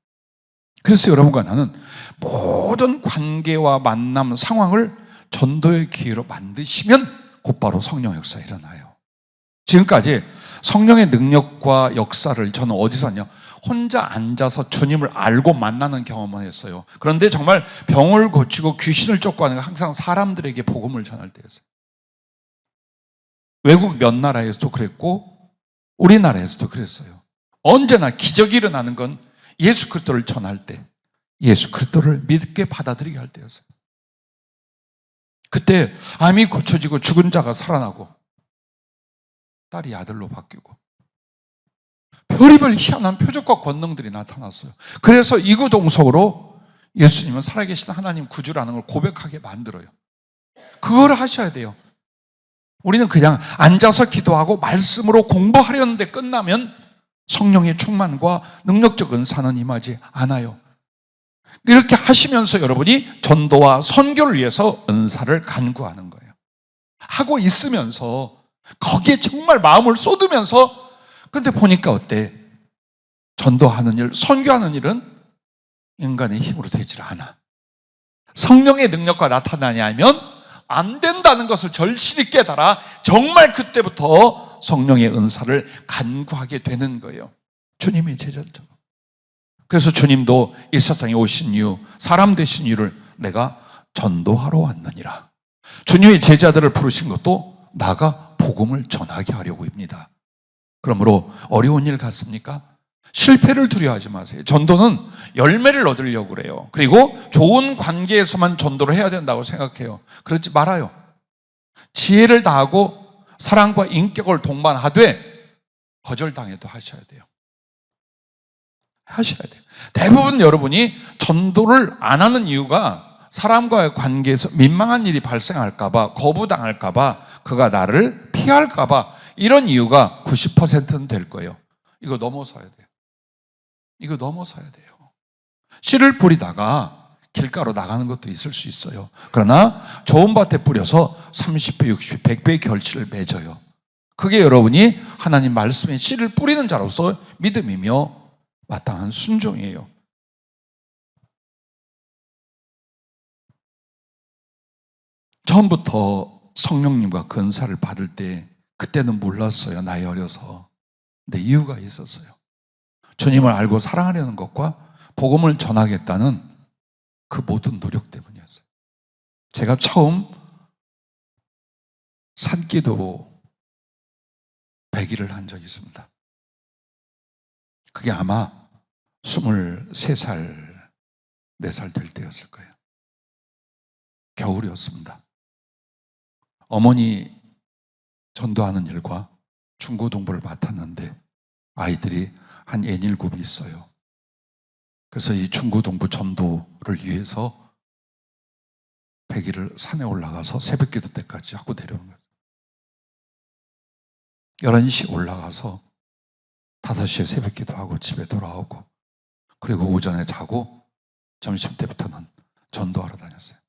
그래서 여러분과 나는 모든 관계와 만남 상황을 전도의 기회로 만드시면 곧바로 성령 역사가 일어나요. 지금까지 성령의 능력과 역사를 저는 어디서 하냐? 혼자 앉아서 주님을 알고 만나는 경험을 했어요. 그런데 정말 병을 고치고 귀신을 쫓고 하는 건 항상 사람들에게 복음을 전할 때였어요. 외국 몇 나라에서도 그랬고 우리나라에서도 그랬어요. 언제나 기적이 일어나는 건 예수 그리스도를 전할 때, 예수 그리스도를 믿게 받아들이게 할 때였어요. 그때 암이 고쳐지고 죽은 자가 살아나고 딸이 아들로 바뀌고 별의별 희한한 표적과 권능들이 나타났어요. 그래서 이구동성으로 예수님은 살아계신 하나님 구주라는 걸 고백하게 만들어요. 그걸 하셔야 돼요. 우리는 그냥 앉아서 기도하고 말씀으로 공부하려는데 끝나면 성령의 충만과 능력적 은사는 임하지 않아요. 이렇게 하시면서 여러분이 전도와 선교를 위해서 은사를 간구하는 거예요. 하고 있으면서 거기에 정말 마음을 쏟으면서, 근데 보니까 어때? 전도하는 일, 선교하는 일은 인간의 힘으로 되질 않아. 성령의 능력과 나타나냐면 안 된다는 것을 절실히 깨달아 정말 그때부터 성령의 은사를 간구하게 되는 거예요. 주님의 제자들처럼. 그래서 주님도 이 세상에 오신 이유, 사람 되신 이유를 내가 전도하러 왔느니라. 주님의 제자들을 부르신 것도 나가 복음을 전하게 하려고입니다. 그러므로 어려운 일 같습니까? 실패를 두려워하지 마세요. 전도는 열매를 얻으려고 그래요. 그리고 좋은 관계에서만 전도를 해야 된다고 생각해요. 그렇지 말아요. 지혜를 다하고 사랑과 인격을 동반하되 거절당해도 하셔야 돼요. 하셔야 돼요. 대부분 여러분이 전도를 안 하는 이유가 사람과의 관계에서 민망한 일이 발생할까봐, 거부당할까봐, 그가 나를 피할까봐, 이런 이유가 90%는 될 거예요. 이거 넘어서야 돼요. 이거 넘어서야 돼요. 씨를 뿌리다가 길가로 나가는 것도 있을 수 있어요. 그러나 좋은 밭에 뿌려서 30배, 60배, 100배의 결실을 맺어요. 그게 여러분이 하나님 말씀에 씨를 뿌리는 자로서 믿음이며 마땅한 순종이에요. 처음부터 성령님과 그 은사를 받을 때 그때는 몰랐어요. 나이 어려서. 근데 이유가 있었어요. 주님을 알고 사랑하려는 것과 복음을 전하겠다는 그 모든 노력 때문이었어요. 제가 처음 산기도 100일을 한 적이 있습니다. 그게 아마 23살, 4살 될 때였을 거예요. 겨울이었습니다. 어머니 전도하는 일과 중고등부를 맡았는데 아이들이 한 67이 있어요. 그래서 이 중고등부 전도를 위해서 100일을 산에 올라가서 새벽기도 때까지 하고 내려오는 거예요. 11시에 올라가서 5시에 새벽기도 하고 집에 돌아오고, 그리고 오전에 자고 점심때부터는 전도하러 다녔어요.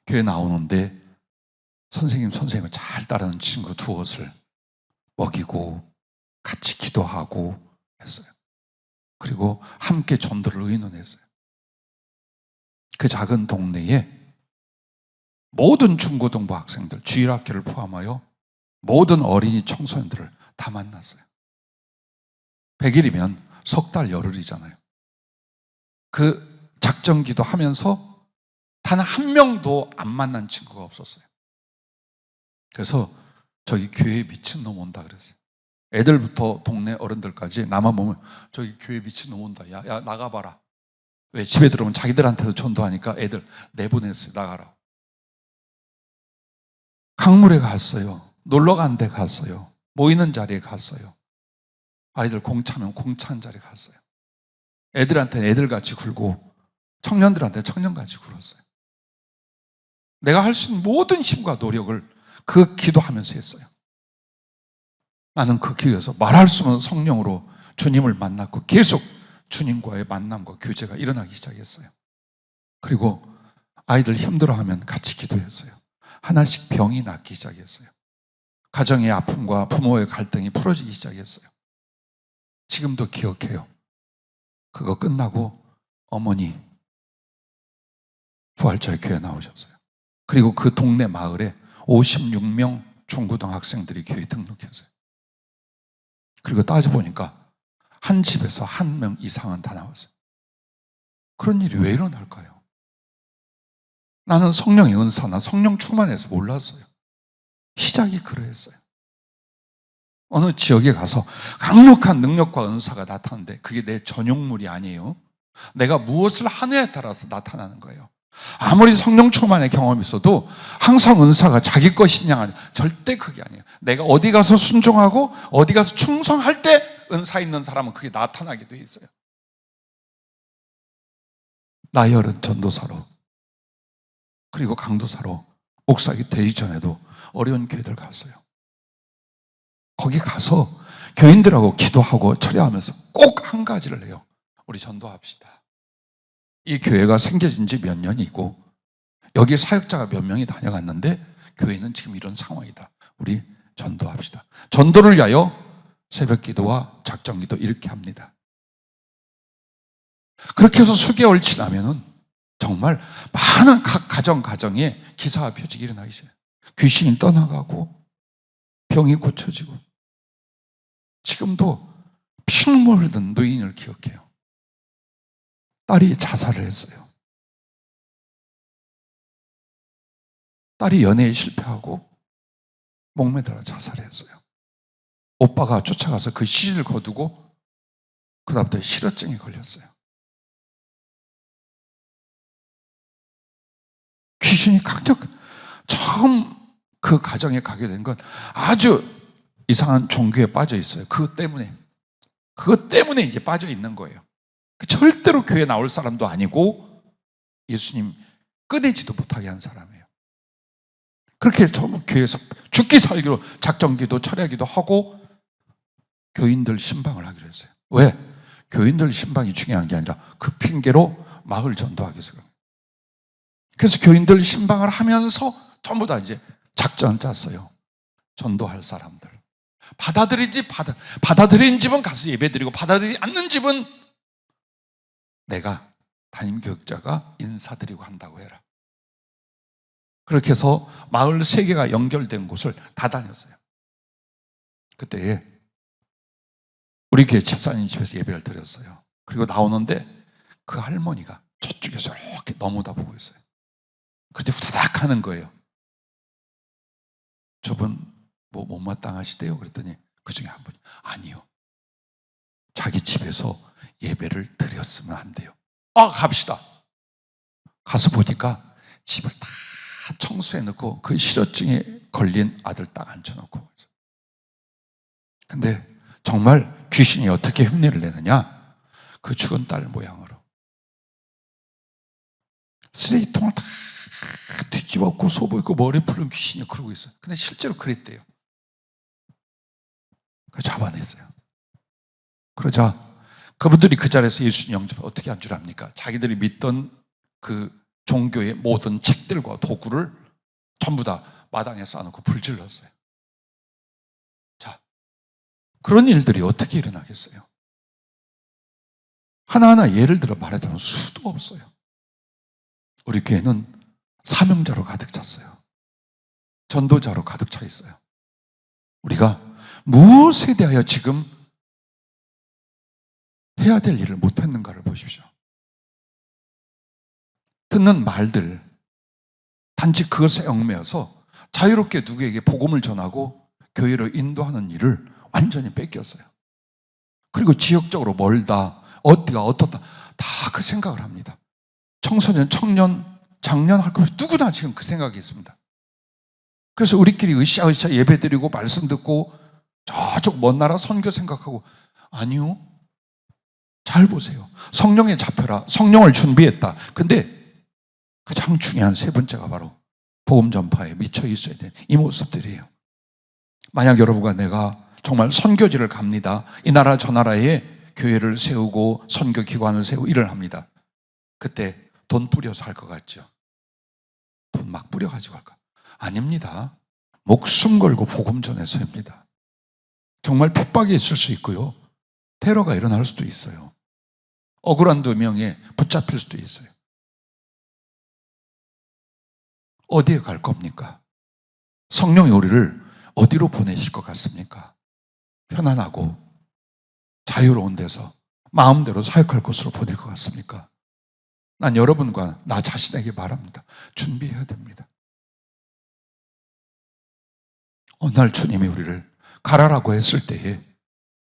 교회 나오는데 선생님을 잘 따르는 친구 두엇을 먹이고 같이 기도하고 했어요. 그리고 함께 전도를 의논했어요. 그 작은 동네에 모든 중고등부 학생들, 주일학교를 포함하여 모든 어린이 청소년들을 다 만났어요. 100일이면 석 달 열흘이잖아요. 그 작정기도 하면서 단 한 명도 안 만난 친구가 없었어요. 그래서 저기 교회에 미친놈 온다 그랬어요. 애들부터 동네 어른들까지 나만 보면 저기 교회 미친놈 온다. 야 나가봐라. 왜? 집에 들어오면 자기들한테도 전도하니까 애들 내보냈어요. 나가라고. 강물에 갔어요. 놀러 간 데 갔어요. 모이는 자리에 갔어요. 아이들 공차면 공차한 자리에 갔어요. 애들한테는 애들같이 굴고 청년들한테는 청년같이 굴었어요. 내가 할 수 있는 모든 힘과 노력을 그 기도하면서 했어요. 나는 그 기도에서 말할 수 없는 성령으로 주님을 만났고 계속 주님과의 만남과 교제가 일어나기 시작했어요. 그리고 아이들 힘들어하면 같이 기도했어요. 하나씩 병이 낫기 시작했어요. 가정의 아픔과 부모의 갈등이 풀어지기 시작했어요. 지금도 기억해요. 그거 끝나고 어머니 부활절 교회 나오셨어요. 그리고 그 동네 마을에 56명 중고등학생들이 교회에 등록했어요. 그리고 따져보니까 한 집에서 한 명 이상은 다 나왔어요. 그런 일이 왜 일어날까요? 나는 성령의 은사나 성령 충만해서 몰랐어요. 시작이 그러했어요. 어느 지역에 가서 강력한 능력과 은사가 나타나는데 그게 내 전용물이 아니에요. 내가 무엇을 하느냐에 따라서 나타나는 거예요. 아무리 성령 충만의 경험이 있어도 항상 은사가 자기 것이냐 아니냐, 절대 그게 아니에요. 내가 어디 가서 순종하고 어디 가서 충성할 때 은사 있는 사람은 그게 나타나게 돼 있어요. 나열은 전도사로 그리고 강도사로 목사가 되기 전에도 어려운 교회들 갔어요. 거기 가서 교인들하고 기도하고 철야하면서 꼭 한 가지를 해요. 우리 전도합시다. 이 교회가 생겨진 지 몇 년이고 여기 사역자가 몇 명이 다녀갔는데 교회는 지금 이런 상황이다. 우리 전도합시다. 전도를 위하여 새벽 기도와 작정 기도 이렇게 합니다. 그렇게 해서 수개월 지나면은 정말 많은 각 가정에 기사와 표적이 일어나기 시작해요. 귀신이 떠나가고 병이 고쳐지고 지금도 피눈물 흘리던 노인을 기억해요. 딸이 자살을 했어요. 딸이 연애에 실패하고 목매달아 자살을 했어요. 오빠가 쫓아가서 그 시신을 거두고 그 다음부터 실어증에 걸렸어요. 귀신이 처음 그 가정에 가게 된 건 아주 이상한 종교에 빠져 있어요. 그것 때문에 이제 빠져 있는 거예요. 절대로 교회 나올 사람도 아니고 예수님 꺼내지도 못하게 한 사람이에요. 그렇게 처음 교회에서 죽기 살기로 작정기도 철야기도 하고 교인들 신방을 하기로 했어요. 왜? 교인들 신방이 중요한 게 아니라 그 핑계로 마을 전도하기 위해서. 그래서 교인들 신방을 하면서 전부 다 이제 작전을 짰어요. 전도할 사람들. 받아들인 집은 가서 예배드리고 받아들이지 않는 집은 내가 담임교육자가 인사드리고 한다고 해라. 그렇게 해서 마을 3개가 연결된 곳을 다 다녔어요. 그때 우리 교회 집사님 집에서 예배를 드렸어요. 그리고 나오는데 그 할머니가 저쪽에서 이렇게 넘어다 보고 있어요. 그런데 후다닥 하는 거예요. 저분 뭐 못마땅하시대요? 그랬더니 그 중에 한 분이 아니요. 자기 집에서 예배를 드렸으면 안 돼요. 갑시다. 가서 보니까 집을 다 청소해 놓고 그 실어증에 걸린 아들 딱 앉혀놓고. 근데 정말 귀신이 어떻게 흉내를 내느냐? 그 죽은 딸 모양으로 쓰레기통을 다 뒤집었고 소보 있고 머리 푸른 귀신이 그러고 있어요. 근데 실제로 그랬대요. 잡아냈어요. 그러자 그분들이 그 자리에서 예수님 영접을 어떻게 한 줄 압니까? 자기들이 믿던 그 종교의 모든 책들과 도구를 전부 다 마당에 쌓아놓고 불질렀어요. 자, 그런 일들이 어떻게 일어나겠어요? 하나하나 예를 들어 말하자면 수도 없어요. 우리 교회는 사명자로 가득 찼어요. 전도자로 가득 차 있어요. 우리가 무엇에 대하여 지금 해야 될 일을 못했는가를 보십시오. 듣는 말들 단지 그것에 얽매여서 자유롭게 누구에게 복음을 전하고 교회로 인도하는 일을 완전히 뺏겼어요. 그리고 지역적으로 멀다, 어디가 어떻다 다 그 생각을 합니다. 청소년, 청년, 장년 할 것 없이 누구나 지금 그 생각이 있습니다. 그래서 우리끼리 으쌰으쌰 예배드리고 말씀 듣고 저쪽 먼 나라 선교 생각하고 아니요. 잘 보세요. 성령에 잡혀라. 성령을 준비했다. 근데 가장 중요한 3번째가 바로 복음 전파에 미쳐 있어야 되는 이 모습들이에요. 만약 여러분과 내가 정말 선교지를 갑니다. 이 나라 저 나라에 교회를 세우고 선교기관을 세우고 일을 합니다. 그때 돈 뿌려서 할 것 같죠? 돈 막 뿌려가지고 할까? 아닙니다. 목숨 걸고 복음 전해서 합니다. 정말 핍박이 있을 수 있고요. 테러가 일어날 수도 있어요. 억울한 2명에 붙잡힐 수도 있어요. 어디에 갈 겁니까? 성령이 우리를 어디로 보내실 것 같습니까? 편안하고 자유로운 데서 마음대로 사역할 곳으로 보낼 것 같습니까? 난 여러분과 나 자신에게 말합니다. 준비해야 됩니다. 어느 날 주님이 우리를 가라라고 했을 때에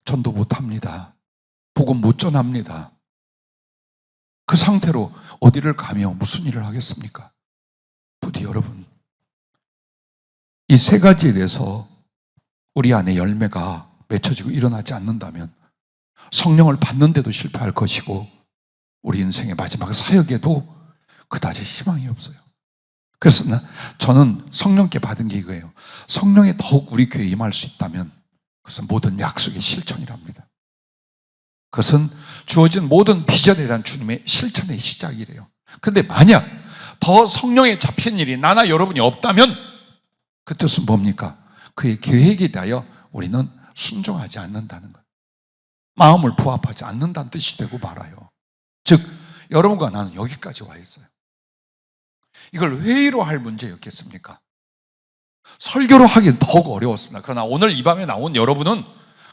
전도 못합니다. 복음 못 전합니다. 그 상태로 어디를 가며 무슨 일을 하겠습니까? 부디 여러분, 이 세 가지에 대해서 우리 안에 열매가 맺혀지고 일어나지 않는다면 성령을 받는데도 실패할 것이고 우리 인생의 마지막 사역에도 그다지 희망이 없어요. 그래서 저는 성령께 받은 게 이거예요. 성령이 더욱 우리 교회에 임할 수 있다면 그것은 모든 약속의 실천이랍니다. 그것은 주어진 모든 비전에 대한 주님의 실천의 시작이래요. 근데 만약 더 성령에 잡힌 일이 나나 여러분이 없다면 그 뜻은 뭡니까? 그의 계획에 대하여 우리는 순종하지 않는다는 것. 마음을 부합하지 않는다는 뜻이 되고 말아요. 즉 여러분과 나는 여기까지 와 있어요. 이걸 회의로 할 문제였겠습니까? 설교로 하기는 더욱 어려웠습니다. 그러나 오늘 이 밤에 나온 여러분은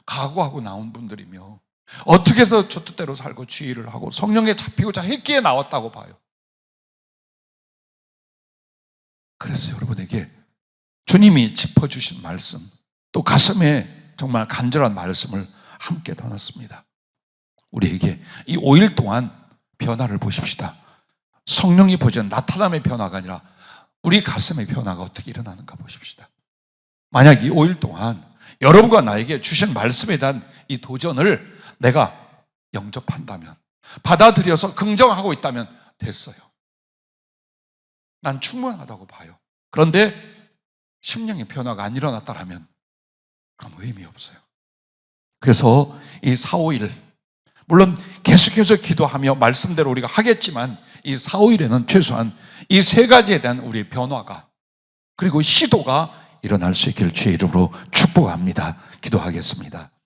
각오하고 나온 분들이며 어떻게 해서 저 뜻대로 살고 주의를 하고 성령에 잡히고자 했기에 나왔다고 봐요. 그래서 여러분에게 주님이 짚어주신 말씀, 또 가슴에 정말 간절한 말씀을 함께 나눴습니다. 우리에게 이 5일 동안 변화를 보십시다. 성령이 보여주는 나타남의 변화가 아니라 우리 가슴의 변화가 어떻게 일어나는가 보십시다. 만약 이 5일 동안 여러분과 나에게 주신 말씀에 대한 이 도전을 내가 영접한다면, 받아들여서 긍정하고 있다면 됐어요. 난 충분하다고 봐요. 그런데 심령의 변화가 안 일어났다면 아무 의미 없어요. 그래서 이 4, 5일, 물론 계속해서 기도하며 말씀대로 우리가 하겠지만 이 4, 5일에는 최소한 이 세 가지에 대한 우리의 변화가 그리고 시도가 일어날 수 있기를 주의 이름으로 축복합니다. 기도하겠습니다.